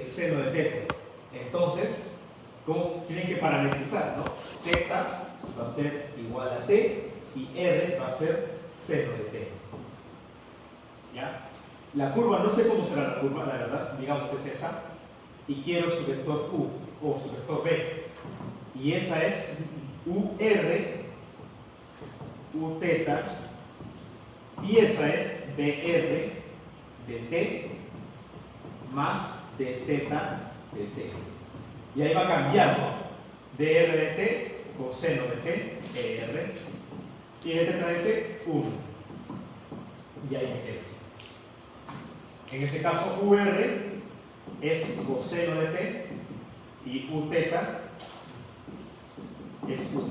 seno de θ? Entonces, ¿cómo tienen que parametrizar, no? Θ va a ser igual a T y R va a ser seno de θ. ¿Ya? La curva, no sé cómo será la curva, la verdad, digamos es esa, y quiero su vector U o su vector B, y esa es UR, U θ, y esa es dr de T más de θ de T. Y ahí va a cambiar, ¿no? dr de T, coseno de T, R, y de θ de T, 1. Y ahí me quedas. En ese caso, UR es coseno de T y U θ es 1.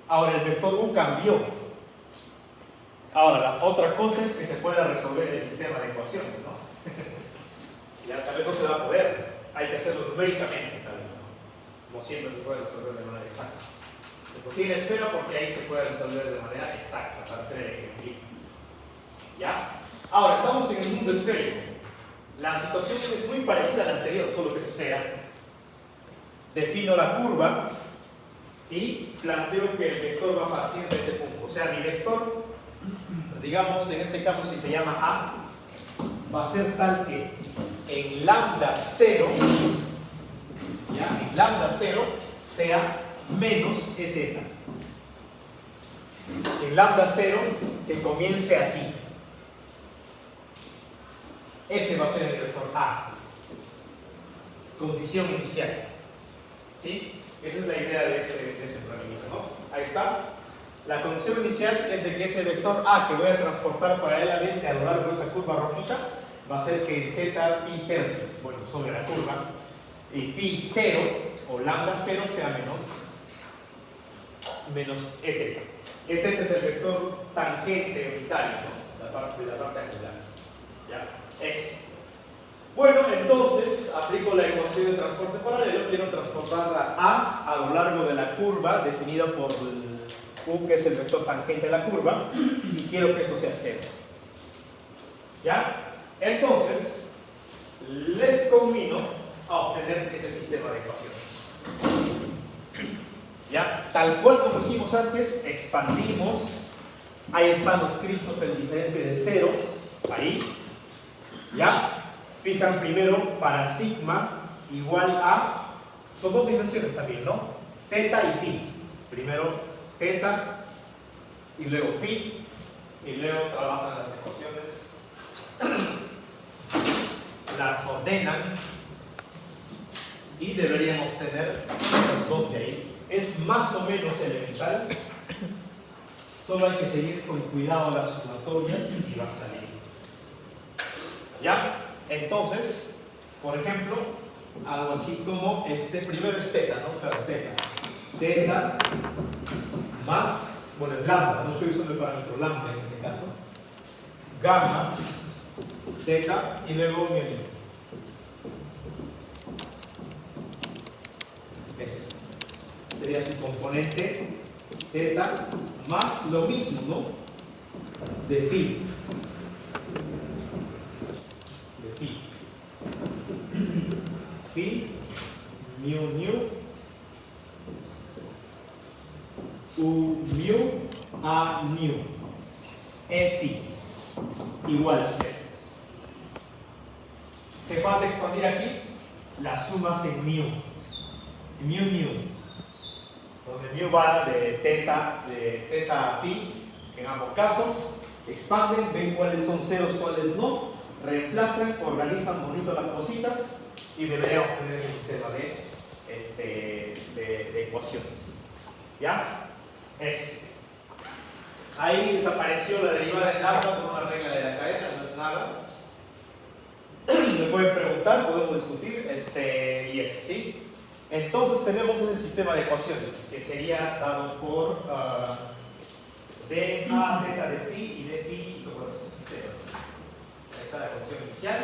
Ahora, el vector U cambió. Ahora, la otra cosa es que se pueda resolver el sistema de ecuaciones, ¿no? Ya tal vez no se va a poder. Hay que hacerlo numéricamente, tal vez, ¿no? No siempre se puede resolver de manera exacta. Esto tiene esfera porque ahí se puede resolver de manera exacta para hacer el ejemplo. ¿Ya? Ahora, estamos en el mundo esférico. La situación es muy parecida a la anterior, solo que es esfera. Defino la curva y planteo que el vector va a partir de ese punto. O sea, mi vector, digamos, en este caso si se llama A, va a ser tal que en lambda 0, ¿ya? En lambda 0 sea menos Eθ. En lambda 0 que comience así. Ese va a ser el vector A. Condición inicial. ¿Sí? Esa es la idea de este planito, ¿no? Ahí está. La condición inicial es de que ese vector A que voy a transportar paralelamente a lo largo de esa curva rojita va a ser que θ pi tercios, bueno, sobre la curva, y phi 0 o lambda 0 sea menos Eθ. Eθ es el vector tangente unitario, ¿no? La parte angular. ¿Ya? Eso. Bueno, entonces aplico la ecuación de transporte paralelo. Quiero transportar a lo largo de la curva definida por U, que es el vector tangente de la curva, y quiero que esto sea 0. ¿Ya? Entonces, les convino a obtener ese sistema de ecuaciones. ¿Ya? Tal cual como hicimos antes, expandimos. Ahí están los Christoffel diferentes de 0. Ahí. ¿Ya? Fijan primero para sigma igual a, son dos dimensiones también, ¿no? Θ y phi. Primero θ y luego phi, y luego trabajan las ecuaciones, las ordenan y deberían obtener los dos de ahí. Es más o menos elemental, Solo hay que seguir con cuidado las sumatorias y va a salir. ¿Ya? Entonces, por ejemplo, algo así como primero es teta, ¿no? Claro, teta. Teta más, bueno, el lambda, no estoy usando el parámetro lambda en este caso. Gamma, teta y luego mu. Eso. Sería su componente teta más lo mismo, ¿no? De phi. De phi. Phi, mu, u, mu, a, mu. E, phi. Igual a 0. ¿Qué falta expandir aquí? Las sumas en mu. Mu. Donde mu va de teta a phi, en ambos casos, expanden, ven cuáles son ceros, cuáles no, reemplazan, organizan bonito las cositas y deberíamos tener el sistema de ecuaciones. ¿Ya? Ahí desapareció la derivada en lambda por una regla de la cadena, no es nada. Me pueden preguntar, podemos discutir, y eso, ¿sí? Entonces tenemos un sistema de ecuaciones que sería dado por d a teta de phi y d phi, bueno, es un sistema. Ahí está la ecuación inicial.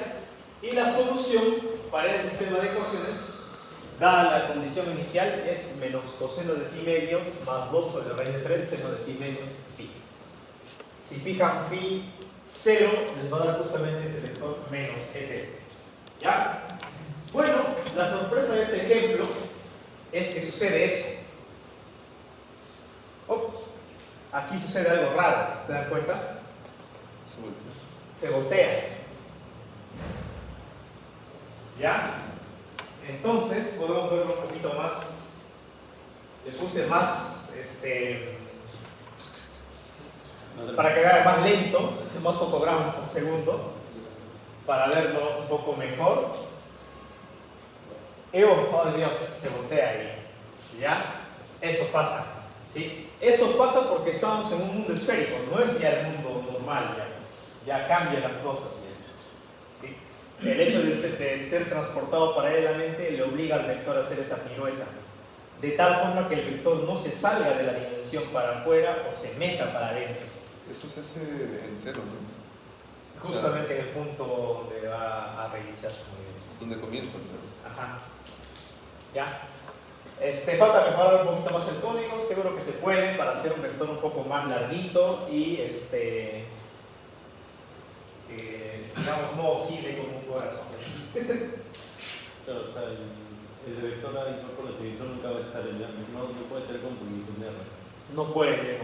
Y la solución para el sistema de ecuaciones, dada la condición inicial, es menos coseno de phi medios más 2 sobre raíz de 3 seno de phi medios phi. Si fijan phi 0, les va a dar justamente ese vector menos et. ¿Ya? Bueno, la sorpresa de ese ejemplo es que sucede eso. Aquí sucede algo raro, ¿se dan cuenta? Se voltea. ¿Ya? Entonces, podemos verlo un poquito más. Le puse más, para que haga más lento, más fotogramas por segundo, para verlo un poco mejor. Oh Dios, se voltea ahí. ¿Ya? Eso pasa. ¿Sí? Eso pasa porque estamos en un mundo esférico, no es ya el mundo normal, ya cambian las cosas. ¿Sí? El hecho de ser transportado paralelamente le obliga al vector a hacer esa pirueta, de tal forma que el vector no se salga de la dimensión para afuera o se meta para adentro. Eso se hace en cero, ¿no? Justamente en el punto donde va a reiniciar su movimiento. Donde comienza, ¿no? Ajá. ¿Ya? Falta mejorar un poquito más el código, seguro que se puede para hacer un vector un poco más larguito y digamos no oscile como un corazón. Claro, o sea, el vector ahí por definición nunca va a estar en no puede tener componentes en R. No puede.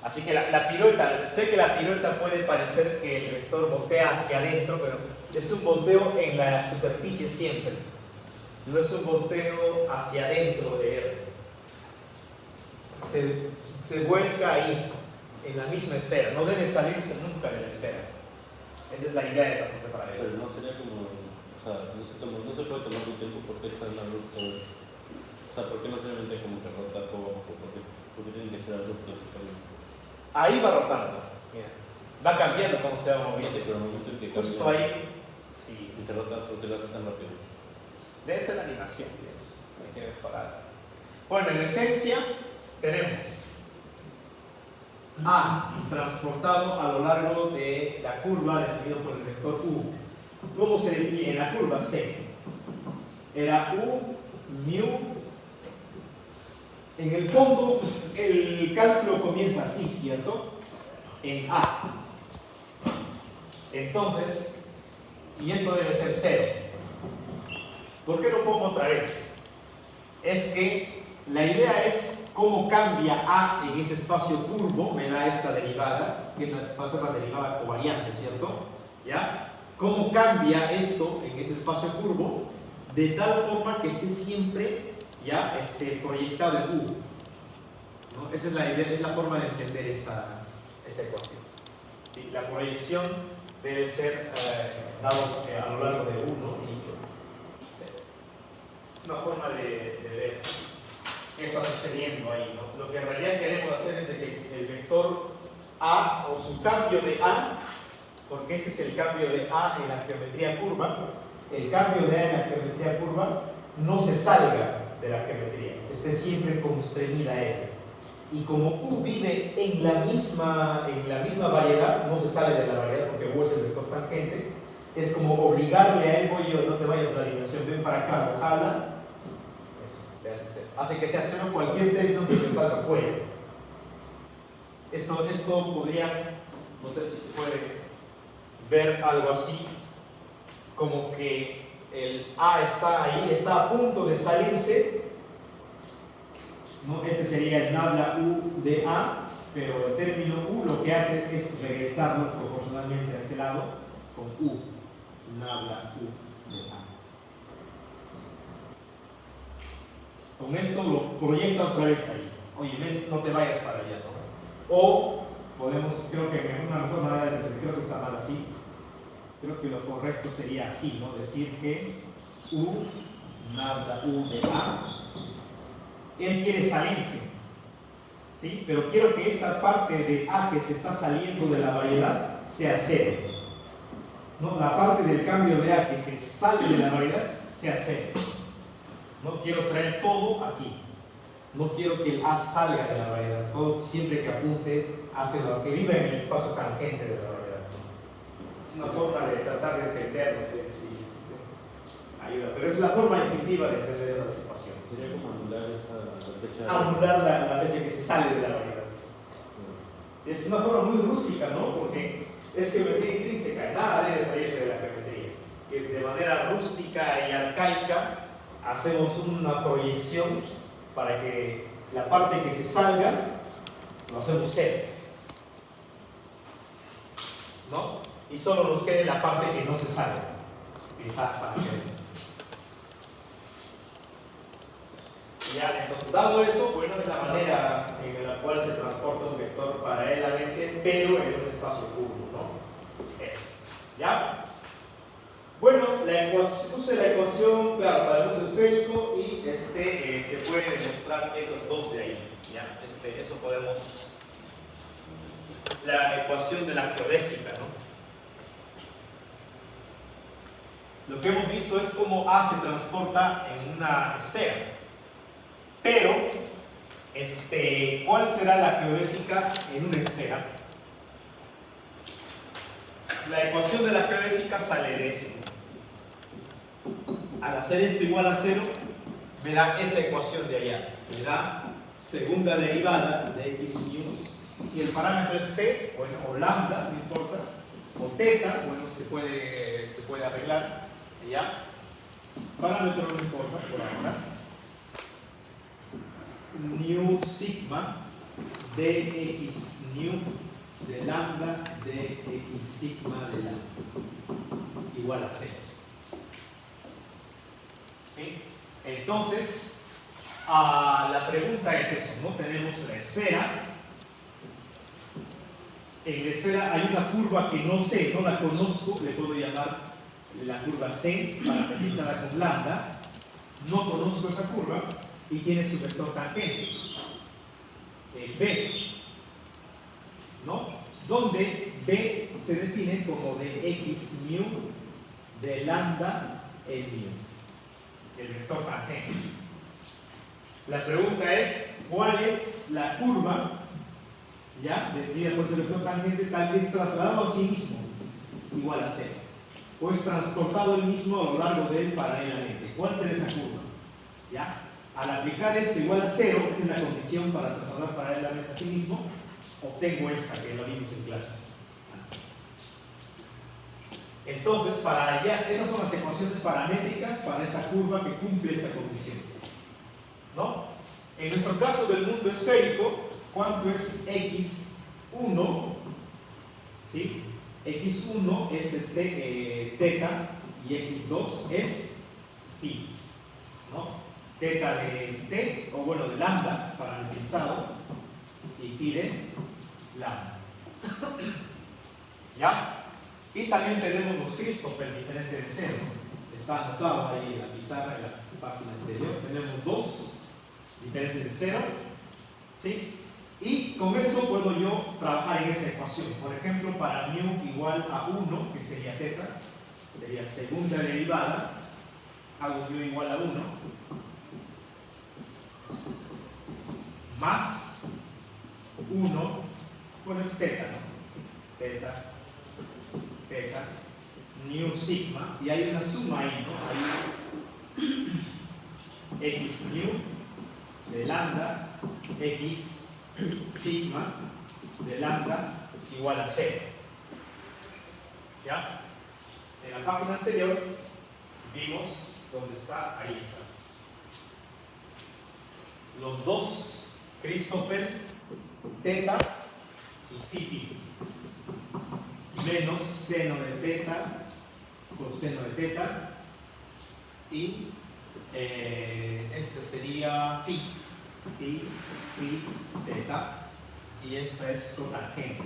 Así que la pirueta, sé que la pirueta puede parecer que el vector voltea hacia adentro, pero es un volteo en la superficie siempre. No es un volteo hacia adentro de R. Se vuelca ahí, en la misma esfera. No debe salirse nunca de la esfera. Esa es la idea de transporte paralelo. Pero no sería como, o sea, no se puede tomar su tiempo porque está en la ruta. O sea, ¿por qué no simplemente como que rota poco? Porque tienen que ser abruptos. Ahí va rotando. Mira. Va cambiando cómo se va moviendo. No sé, pero el momento en que cambia. Justo ahí, sí. Y te rota, ¿por qué lo hace tan rápido? Debe ser la animación, hay que mejorar. Bueno, en esencia tenemos A transportado a lo largo de la curva definido por el vector U. ¿Cómo se define en la curva C? Era U, mu. En el fondo, el cálculo comienza así, ¿cierto? En A. Entonces, y esto debe ser 0. ¿Por qué lo pongo otra vez? Es que la idea es cómo cambia A en ese espacio curvo, me da esta derivada, que va a ser la derivada covariante, ¿cierto? ¿Ya? Cómo cambia esto en ese espacio curvo de tal forma que esté siempre ya proyectado en U. ¿No? Esa es la idea, es la forma de entender esta ecuación. ¿Sí? La proyección debe ser dado a lo largo de 1 y 0. Es una forma de ver. qué está sucediendo ahí, ¿no? Lo que en realidad queremos hacer es de que el vector A o su cambio de A, porque este es el cambio de A en la geometría curva, el cambio de A en la geometría curva no se salga de la geometría, esté siempre constreñida a ella. Y como U vive en la misma variedad, no se sale de la variedad porque U es el vector tangente, es como obligarle a él, oye, no te vayas de la alineación, ven para acá, ojalá. Eso, le hace cero. Hace que sea cero cualquier término que se salga fuera. Esto podría, no sé si se puede ver algo así, como que el A está ahí, está a punto de salirse, ¿no? Este sería el nabla U de A, pero el término U lo que hace es regresarlo proporcionalmente a ese lado con U, nabla U de A. Con esto lo proyecta otra vez ahí. Oye, ven, no te vayas para allá, ¿no? O podemos, creo que una mejor manera de decir, creo que está mal así. Creo que lo correcto sería así, ¿no? Decir que U, nabla U de A. Él quiere salirse, ¿sí? Pero quiero que esta parte de A que se está saliendo de la variedad sea cero, ¿no? La parte del cambio de A que se sale de la variedad sea cero. No quiero traer todo aquí. No quiero que el A salga de la variedad. Todo siempre que apunte hacia lo que vive en el espacio tangente de la variedad. Es una forma de tratar de entender, no sé si ayuda, pero es la forma intuitiva de entender las ecuaciones. Sería como anular esta fecha. Anular la fecha que se sale de la variedad. Sí, es una forma muy rústica, ¿no? Porque es geometría intrínseca, nada debe salirse de la geometría. Que de manera rústica y arcaica hacemos una proyección para que la parte que se salga lo hacemos cero, ¿no? Y solo nos quede la parte que no se salga, que está tangente. Ya, entonces, dado eso, bueno, es la manera en la cual se transporta un vector paralelamente, pero en un espacio curvo, ¿no? Eso. ¿Ya? Bueno, puse la ecuación, claro, para el mundo esférico y se puede demostrar esas dos de ahí. ¿Ya? Eso podemos. La ecuación de la geodésica, ¿no? Lo que hemos visto es cómo A se transporta en una esfera. Pero, ¿cuál será la geodésica en una esfera? La ecuación de la geodésica sale de eso. Al hacer esto igual a 0, me da esa ecuación de allá. Me da segunda derivada de x y 1. Y el parámetro es t, bueno, o lambda, no importa, o teta, bueno, se puede arreglar. ¿Ya? Parámetro no importa por ahora. Nu sigma dx nu de lambda dx sigma de lambda igual a 0. ¿Sí? Entonces, la pregunta es eso, ¿no? Tenemos la esfera. En la esfera hay una curva que no sé, no la conozco, le puedo llamar la curva C parametrizada con lambda. No conozco esa curva y tiene su vector tangente, el B, ¿no? Donde B se define como de x mu de lambda en mu, el vector tangente. La pregunta es, ¿cuál es la curva, ya, definida por ese vector tangente, tal que es trasladado a sí mismo igual a 0? O es transportado el mismo a lo largo de él paralelamente. ¿Cuál será esa curva? ¿Ya? Al aplicar esto igual a 0, que es la condición para trasladar paralelamente a sí mismo, obtengo esta que lo vimos en clase. Entonces, para allá, estas son las ecuaciones paramétricas para esta curva que cumple esta condición, ¿no? En nuestro caso del mundo esférico, ¿cuánto es x1? ¿Sí? x1 es teta y x2 es phi, ¿no? Teta de t, o bueno, de lambda, parametrizado, y phi de lambda. ¿Ya? Y también tenemos los Christoffel diferente de 0. Está anotado ahí en la pizarra, en la página anterior. Tenemos dos diferentes de 0, ¿sí? Y con eso puedo yo trabajar en esa ecuación. Por ejemplo, para mu igual a 1, que sería θ, sería segunda derivada, hago mu igual a 1, más 1, bueno es θ, ¿no? θ, mu sigma, y hay una suma ahí, ¿no? Hay x mu de lambda, x sigma de lambda igual a 0. ¿Ya? En la página anterior vimos dónde está, ahí está. Los dos Christoffel, θ y phi menos seno de θ coseno de θ y este sería phi θ y esta es cotangente.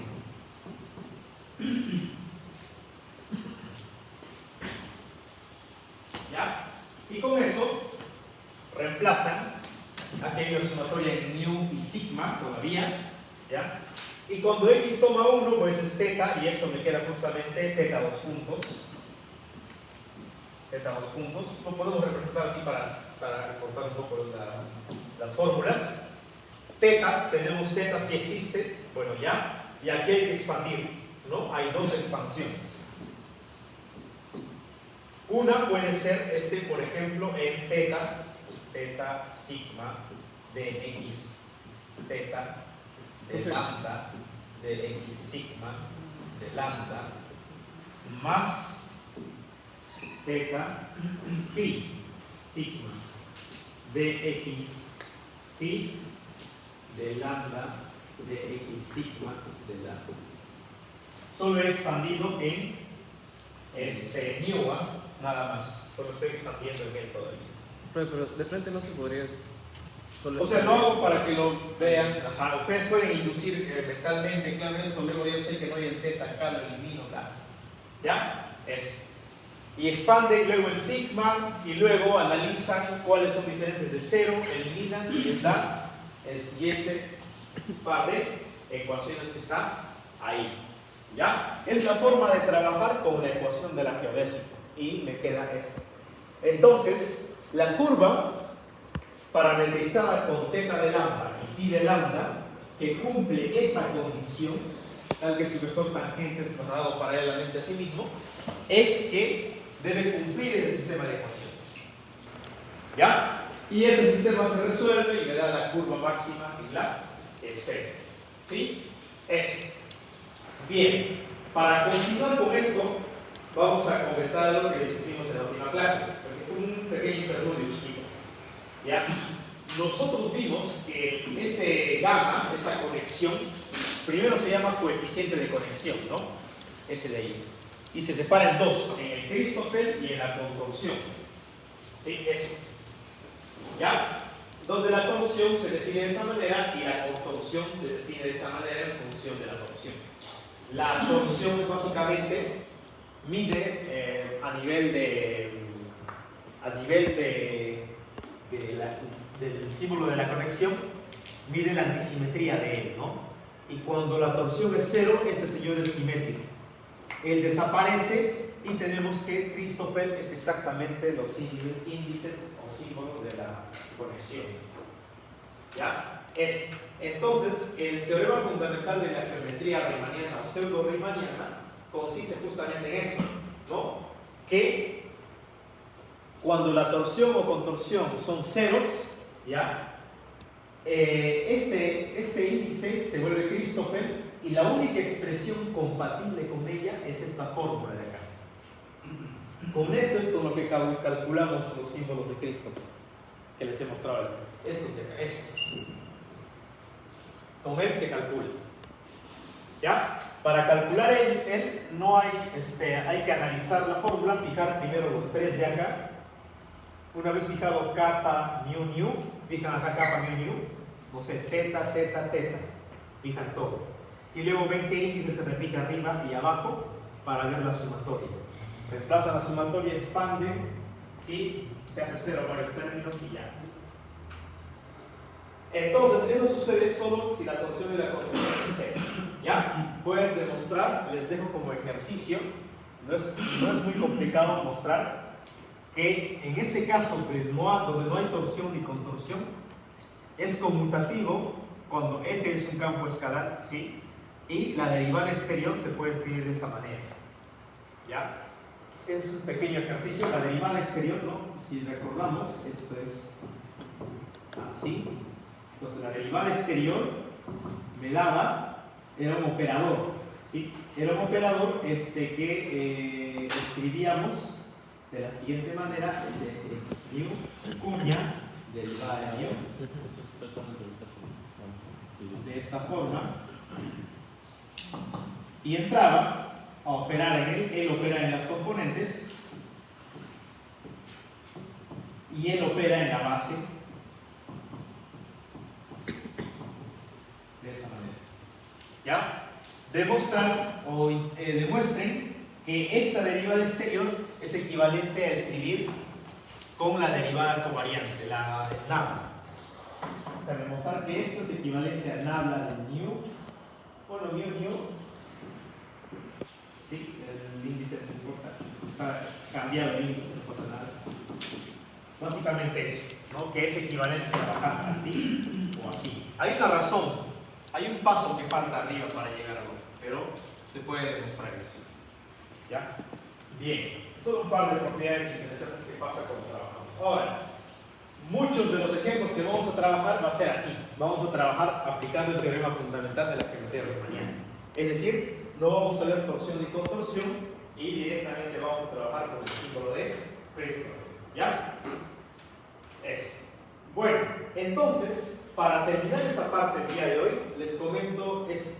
¿Ya? Y con eso reemplazan aquí hay una sumatoria en mu y sigma todavía, ¿ya? Y cuando x toma 1 pues es θ y esto me queda justamente θ dos puntos. Lo podemos representar así para cortar un poco las fórmulas. Θ, tenemos θ si existe, bueno ya, y aquí hay que expandir, ¿no? Hay dos expansiones. Una puede ser por ejemplo, en θ sigma de x, θ de lambda de x sigma de lambda más θ phi sigma de x phi de lambda de x sigma de lambda. Solo he expandido en mu, nada más. Solo estoy expandiendo en él todavía. Pero de frente no se podría. O sea, lo hago para que lo vean. Ajá. Ustedes pueden inducir mentalmente, claro, esto. Luego yo sé que no hay el θ acá, lo elimino acá. ¿Ya? Eso. Y expanden luego el sigma y luego analizan cuáles son diferentes de 0, eliminan y les da el siguiente par de ecuaciones que está ahí. ¿Ya? Es la forma de trabajar con la ecuación de la geodésica. Y me queda esto. Entonces, la curva parametrizada con θ de lambda y phi de lambda, que cumple esta condición, tal que su vector tangente es trasladado paralelamente a sí mismo, es que debe cumplir ese sistema de ecuaciones. ¿Ya? Y ese sistema se resuelve y me da la curva máxima y la esfera. ¿Sí? Eso. Bien, para continuar con esto, vamos a completar lo que discutimos en la última clase, porque es un pequeño interludio chiquito. ¿Ya? Nosotros vimos que ese gamma, esa conexión, primero se llama coeficiente de conexión, ¿no? Ese de ahí. Y se separa en dos, en el Christoffel y en la contorsión. ¿Sí? Eso. ¿Ya? Donde la torsión se define de esa manera y la contorsión se define de esa manera en función de la torsión. La torsión básicamente mide a nivel del símbolo de la conexión, mide la antisimetría de él, ¿no? Y cuando la torsión es 0, este señor es simétrico. Él desaparece y tenemos que Christoffel es exactamente los índices o símbolos de la conexión. ¿Ya? Entonces, el teorema fundamental de la geometría riemanniana o pseudo-riemanniana consiste justamente en eso, ¿no? Que cuando la torsión o contorsión son ceros, ¿ya? Este índice se vuelve Christoffel y la única expresión compatible con ella es esta fórmula de acá. Con esto es con lo que calculamos los símbolos de Christoffel que les he mostrado. Estos de acá, estos. Con él se calcula. ¿Ya? Para calcular él no hay, hay que analizar la fórmula, fijar primero los tres de acá. Una vez fijado kappa, mu, fijan acá kappa, mu, no sé, θ, fijan todo. Y luego ven qué índice se repite arriba y abajo para ver la sumatoria. Reemplazan la sumatoria, expanden y se hace 0 varios términos y ya. Entonces, eso sucede solo si la torsión de la contención es cero. ¿Ya? Pueden demostrar, les dejo como ejercicio, no es muy complicado mostrar que en ese caso donde no hay torsión ni contorsión, es conmutativo cuando F es un campo escalar, ¿sí? Y la derivada exterior se puede escribir de esta manera. ¿Ya? Es un pequeño ejercicio. La derivada exterior, ¿no? Si recordamos, esto es así. Entonces, la derivada exterior me daba, era un operador, ¿sí? Era un operador que escribíamos de la siguiente manera, el de x cuña derivada de de esta forma, y entraba a operar en él opera en las componentes y él opera en la base de esa manera. ¿Ya? Demostrar o demuestren que esta derivada exterior es equivalente a escribir con la derivada covariante, la de nabla. O sea, demostrar que esto es equivalente a nabla de mu. Bueno, mu. Sí, el índice no importa. Está cambiado el índice, no pasa nada. Básicamente eso, ¿no? Que es equivalente a bajar así o así. Hay una razón, hay un paso que falta arriba para llegar a lo, pero se puede demostrar eso. ¿Ya? Bien, son un par de propiedades interesantes que pasa cuando trabajamos. Ahora, muchos de los ejemplos que vamos a trabajar va a ser así. Vamos a trabajar aplicando el teorema fundamental de la geometría riemanniana. Es decir, no vamos a ver torsión ni contorsión y directamente vamos a trabajar con el símbolo de Christopher. ¿Ya? Eso. Bueno, entonces, para terminar esta parte del día de hoy, les comento esto.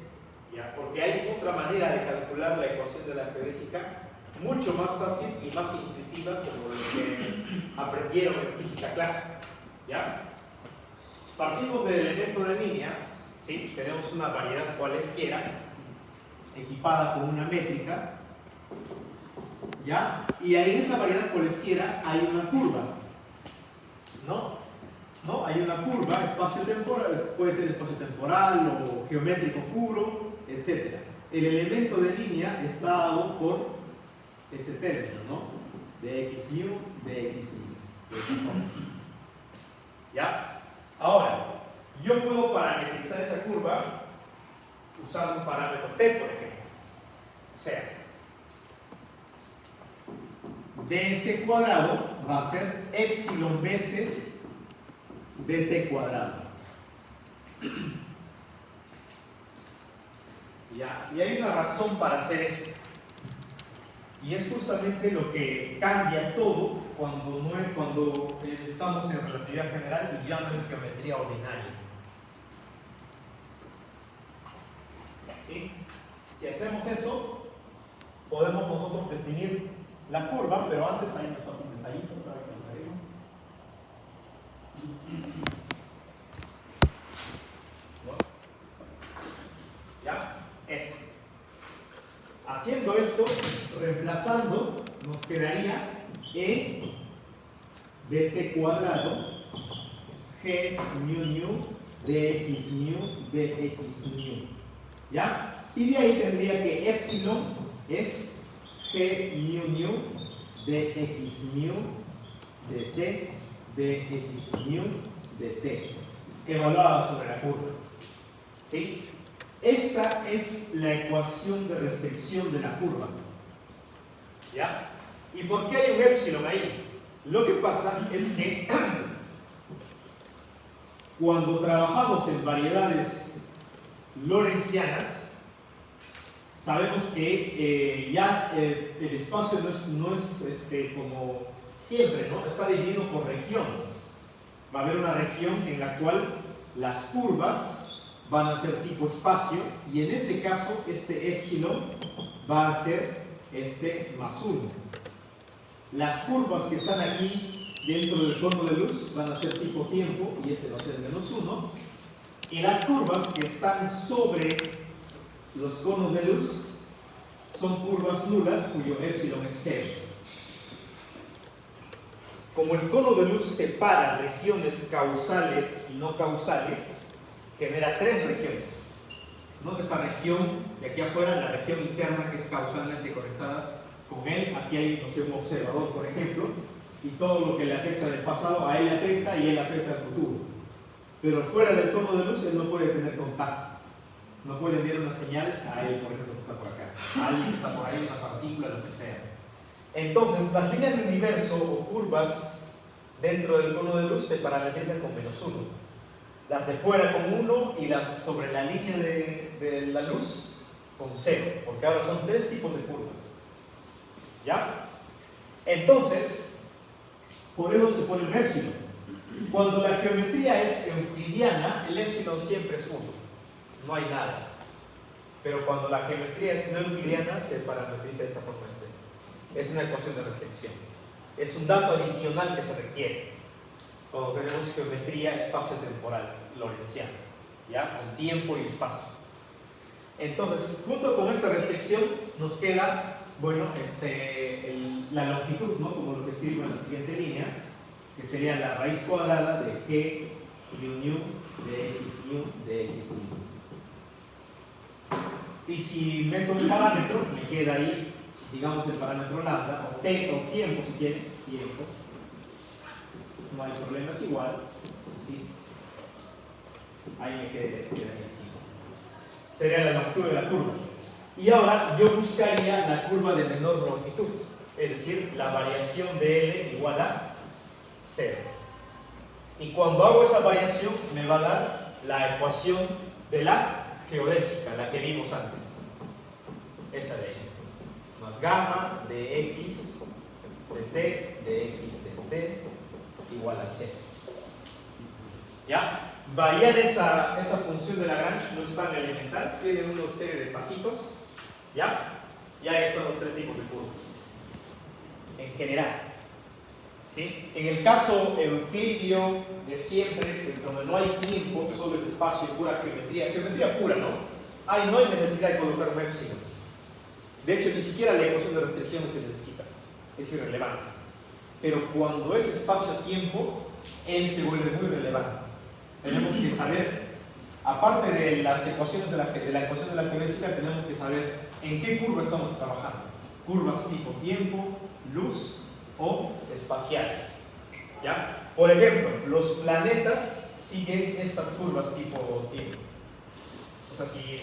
¿Ya? Porque hay otra manera de calcular la ecuación de la geodésica mucho más fácil y más intuitiva, como lo que aprendieron en física clásica. ¿Ya? Partimos del elemento de línea, ¿sí? Tenemos una variedad cualesquiera equipada con una métrica, ¿ya? Y ahí en esa variedad cualesquiera hay una curva, ¿no? Hay una curva espacio-temporal, puede ser espacio-temporal o geométrico puro, etc. El elemento de línea está dado por ese término, ¿no? De x mu, de x mu. ¿Ya? Ahora, yo puedo parametrizar esa curva usando un parámetro t, por ejemplo. O sea, ds cuadrado va a ser epsilon veces dt cuadrado. ¿Ya? Y hay una razón para hacer eso. Y es justamente lo que cambia todo cuando estamos en relatividad general y ya no en geometría ordinaria. ¿Sí? Si hacemos eso, podemos nosotros definir la curva, pero antes ahí nos falta un detallito para que nos salga. ¿Ya? Eso. Haciendo esto, reemplazando, nos quedaría E dt cuadrado G mu dx mu dx mu. ¿Ya? Y de ahí tendría que epsilon es G mu dx mu dt dx mu dt, evaluada sobre la curva. ¿Sí? Esta es la ecuación de restricción de la curva. ¿Ya? ¿Y por qué hay un epsilon ahí? Lo que pasa es que cuando trabajamos en variedades lorentzianas, sabemos que ya el espacio no es como siempre, ¿no? Está dividido por regiones. Va a haber una región en la cual las curvas van a ser tipo espacio, y en ese caso este epsilon va a ser más 1. Las curvas que están aquí dentro del cono de luz van a ser tipo tiempo, y ese va a ser menos 1. Y las curvas que están sobre los conos de luz son curvas nulas cuyo epsilon es 0. como el cono de luz separa regiones causales y no causales, genera tres regiones. ¿No? Esta región de aquí afuera, la región interna que es causalmente conectada con él, aquí hay, no sé, un observador, por ejemplo, y todo lo que le afecta del pasado a él le afecta y él afecta al futuro. Pero fuera del cono de luz él no puede tener contacto, no puede enviar una señal a él, por ejemplo, que está por acá, a alguien que está por ahí, una partícula, lo que sea. Entonces, las líneas de universo o curvas dentro del cono de luz se parametrizan con -1. Las de fuera con 1 y las sobre la línea de la luz con 0, porque ahora son tres tipos de curvas. ¿Ya? Entonces, por eso se pone un épsilon. Cuando la geometría es euclidiana, el épsilon siempre es 1, no hay nada. Pero cuando la geometría es no euclidiana, se parametriza de esta forma. Es una ecuación de restricción. Es un dato adicional que se requiere cuando tenemos geometría espacio-temporal lorentziana, ¿ya? Con tiempo y espacio. Entonces, junto con esta restricción, nos queda, bueno, la longitud, ¿no? Como lo que escribo en la siguiente línea, que sería la raíz cuadrada de g mu de x mu de x mu. Y si meto un parámetro, me queda ahí, digamos, el parámetro lambda, o tiempo, si quieren, tiempo. No hay problema, es igual. ¿Sí? Ahí me queda encima. Sería la longitud de la curva. Y ahora yo buscaría la curva de menor longitud, es decir, la variación de L igual a 0. Y cuando hago esa variación me va a dar la ecuación de la geodésica, la que vimos antes. Esa de ahí. Más gamma de x de t de x de t igual a 0. ¿Ya? Variar esa función de Lagrange no es tan elemental, tiene una serie de pasitos. ¿Ya? Ya están los tres tipos de curvas. En general. ¿Sí? En el caso euclidio de siempre, donde no hay tiempo, solo es espacio y pura geometría pura, ¿no? No hay necesidad de colocar un épsilon. De hecho, ni siquiera la ecuación de restricción se necesita, es irrelevante. Pero cuando es espacio-tiempo, él se vuelve muy relevante. Tenemos que saber, aparte de las ecuaciones de la ecuación de la geodésica, tenemos que saber en qué curva estamos trabajando. Curvas tipo tiempo, luz o espaciales. ¿Ya? Por ejemplo, los planetas siguen estas curvas tipo tiempo. O sea, si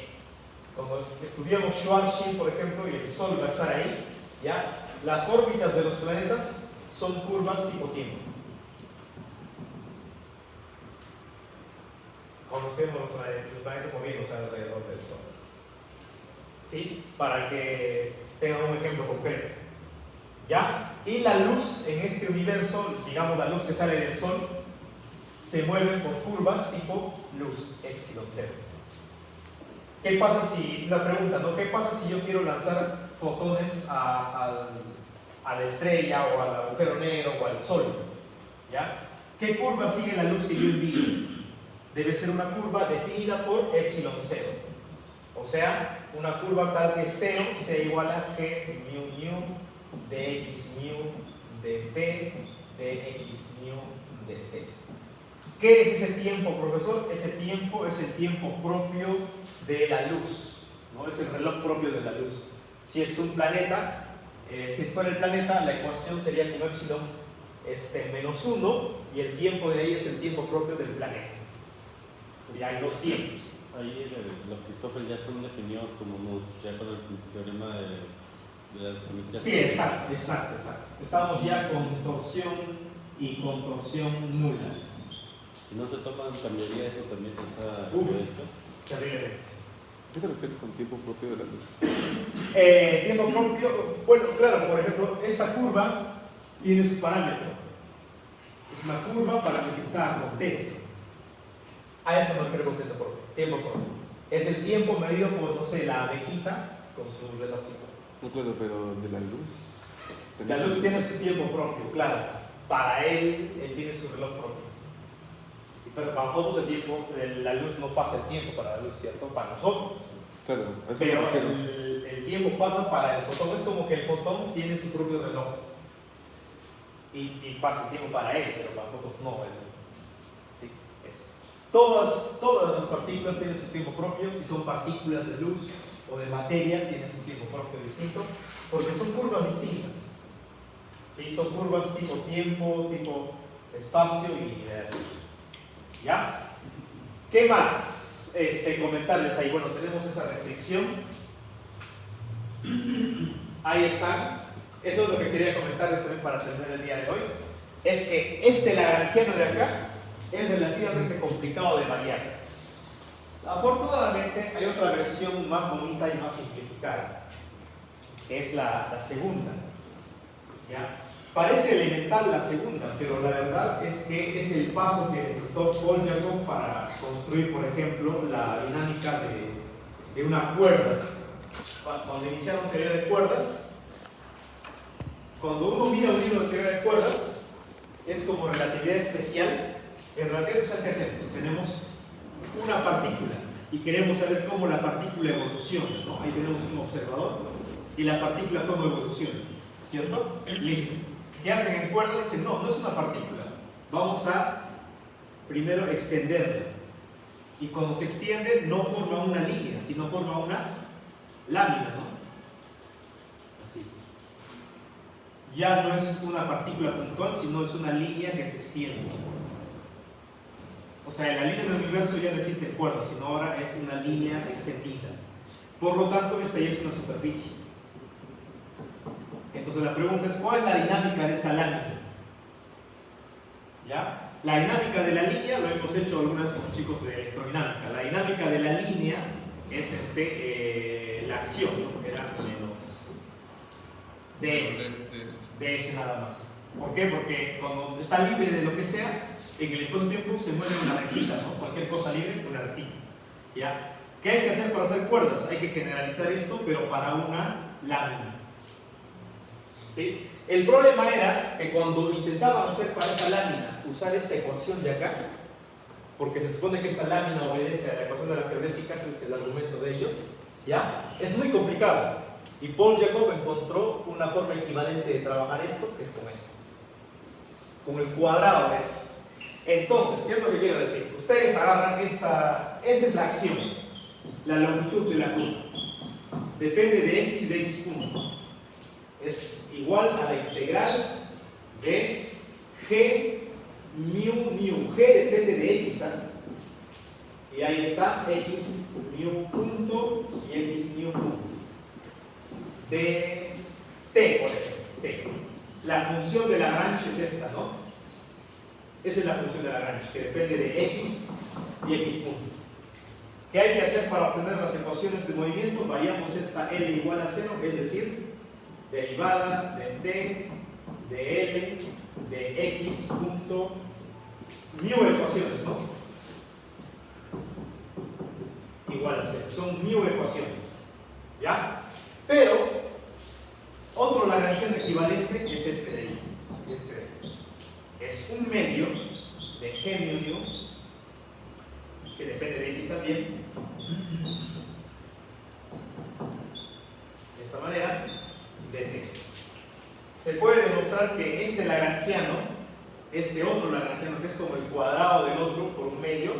cuando estudiamos Schwarzschild, por ejemplo, y el Sol va a estar ahí, ¿ya? Las órbitas de los planetas son curvas tipo tiempo. Conocemos los planetas moviéndose alrededor del Sol. ¿Sí? Para que tengan un ejemplo concreto. ¿Ya? Y la luz en este universo, digamos la luz que sale del Sol, se mueve por curvas tipo luz, epsilon 0. ¿Qué pasa si, una pregunta, ¿no? ¿Qué pasa si yo quiero lanzar fotones a la estrella o al agujero negro o al Sol? ¿Ya? ¿Qué curva sigue la luz que yo envío? Debe ser una curva definida por epsilon 0. O sea, una curva tal que 0 sea igual a g mu mu de x mu de t de x mu de t. ¿Qué es ese tiempo, profesor? Ese tiempo es el tiempo propio de la luz, ¿no? Es el reloj propio de la luz. Si es un planeta, si fuera el planeta, la ecuación sería como epsilon -1 y el tiempo de ahí es el tiempo propio del planeta. Y hay dos tiempos. Ahí lo que Christopher Jackson definió como ya con el teorema de la geometría. Sí, exacto. Estamos ya con torsión y contorsión nulas. Si no se toma, cambiaría eso también, Terrible. ¿Qué te refieres con tiempo propio de la luz? Tiempo propio, bueno, claro, por ejemplo, esta curva tiene su parámetro. Es una curva parametrizada por T. A eso me refiero con tiempo propio. Es el tiempo medido por, no sé, la abejita con su relojito. No, claro, pero de la luz. La luz tiene su tiempo propio, claro. Para él tiene su reloj propio. Pero para nosotros la luz no pasa el tiempo para la luz, ¿cierto? Para nosotros. Claro, a eso Pero me refiero. el tiempo pasa para el fotón. Es como que el fotón tiene su propio reloj. y pasa tiempo para él, pero para nosotros no. ¿Sí? Eso. Todas las partículas tienen su tiempo propio. Si son partículas de luz o de materia, tienen su tiempo propio distinto, porque son curvas distintas. ¿Sí? Son curvas tipo tiempo, tipo espacio y ¿ya? ¿Qué más comentarles ahí? Bueno, tenemos esa restricción. Ahí están. Eso es lo que quería comentarles también para terminar el día de hoy. Es que este lagrangiano de acá es relativamente complicado de variar. Afortunadamente hay otra versión más bonita y más simplificada, que es la segunda. ¿Ya? Parece elemental la segunda, pero la verdad es que es el paso que necesitó Paul Jacob para construir, por ejemplo, la dinámica de una cuerda. Cuando iniciaron teoría de cuerdas, cuando uno mira un libro de teoría de cuerdas, es como relatividad especial. En relatividad especial, ¿qué hacemos? Tenemos una partícula y queremos saber cómo la partícula evoluciona, ¿no? Ahí tenemos un observador y la partícula cómo evoluciona, ¿cierto? Listo. ¿Qué hacen en cuerdas? Dicen, no, no es una partícula. Vamos a primero extenderla. Y cuando se extiende, no forma una línea, sino forma una lámina, ¿no? Así. Ya no es una partícula puntual, sino es una línea que se extiende. O sea, en la línea del universo ya no existe cuerda, sino ahora es una línea extendida. Por lo tanto, esta ya es una superficie. Entonces la pregunta es, ¿cuál es la dinámica de esta lámina? ¿Ya? La dinámica de la línea, lo hemos hecho algunas con chicos de electrodinámica. La dinámica de la línea es la acción, ¿no? Que era menos ds nada más. ¿Por qué? Porque cuando está libre de lo que sea, en el espacio-tiempo se mueve una rectita, ¿no? Cualquier cosa libre, una rectita. ¿Ya? ¿Qué hay que hacer para hacer cuerdas? Hay que generalizar esto, pero para una lámina. ¿Sí? El problema era que cuando intentaban hacer para esa lámina usar esta ecuación de acá, porque se supone que esta lámina obedece a la ecuación de la geodésica, ese es el argumento de ellos, ¿ya? Es muy complicado. Y Paul Jacob encontró una forma equivalente de trabajar esto, que es con esto, con el cuadrado de eso. Entonces, ¿qué es lo que quiero decir? Ustedes agarran esta es la acción, la longitud de la curva. Depende de x y de x punto. Es igual a la integral de g mu mu. G depende de x, ¿eh? Y ahí está x mu punto y x mu punto. De t, por ejemplo. T. La función de Lagrange es esta, ¿no? Esa es la función de Lagrange, que depende de x y x punto. ¿Qué hay que hacer para obtener las ecuaciones de movimiento? Variamos esta L igual a 0, es decir, derivada de t, de L, de x punto, mu ecuaciones, ¿no? Igual a 0. Son mu ecuaciones, ¿ya? Pero, otro lagrangiano equivalente es este de ahí. Es un medio de g mu nu, que depende de x también, de esta manera, de t. Se puede demostrar que este lagrangiano, este otro lagrangiano, que es como el cuadrado del otro por un medio,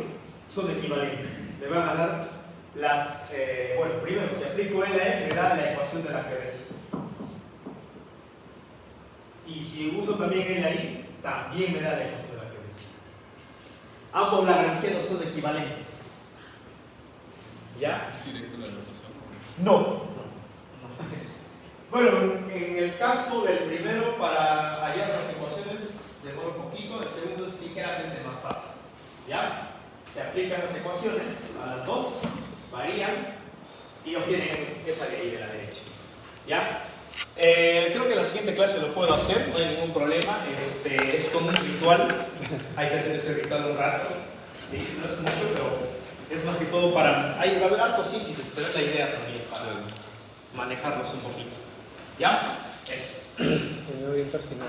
son equivalentes. Me van a dar las, bueno, primero si aplico L a me da la ecuación de la geodésica. Y si uso también L ahí, también me da la ecuación de la geodésica. Ambos lagrangianos son equivalentes. ¿Ya? ¿Directo la demostración? No. Bueno, en el caso del primero, para hallar las ecuaciones, demora un poquito. El segundo es ligeramente más fácil. ¿Ya? Se aplican las ecuaciones a las dos, varían y obtienen esa de ahí de la derecha. ¿Ya? Creo que en la siguiente clase lo puedo hacer, no hay ningún problema. Es como un ritual, hay que hacer ese ritual un rato. ¿Sí? No es mucho, pero es más que todo para. Ahí va a haber hartos índices, pero es la idea también para manejarlos un poquito. ¿Ya? Eso. Me veo bien personal.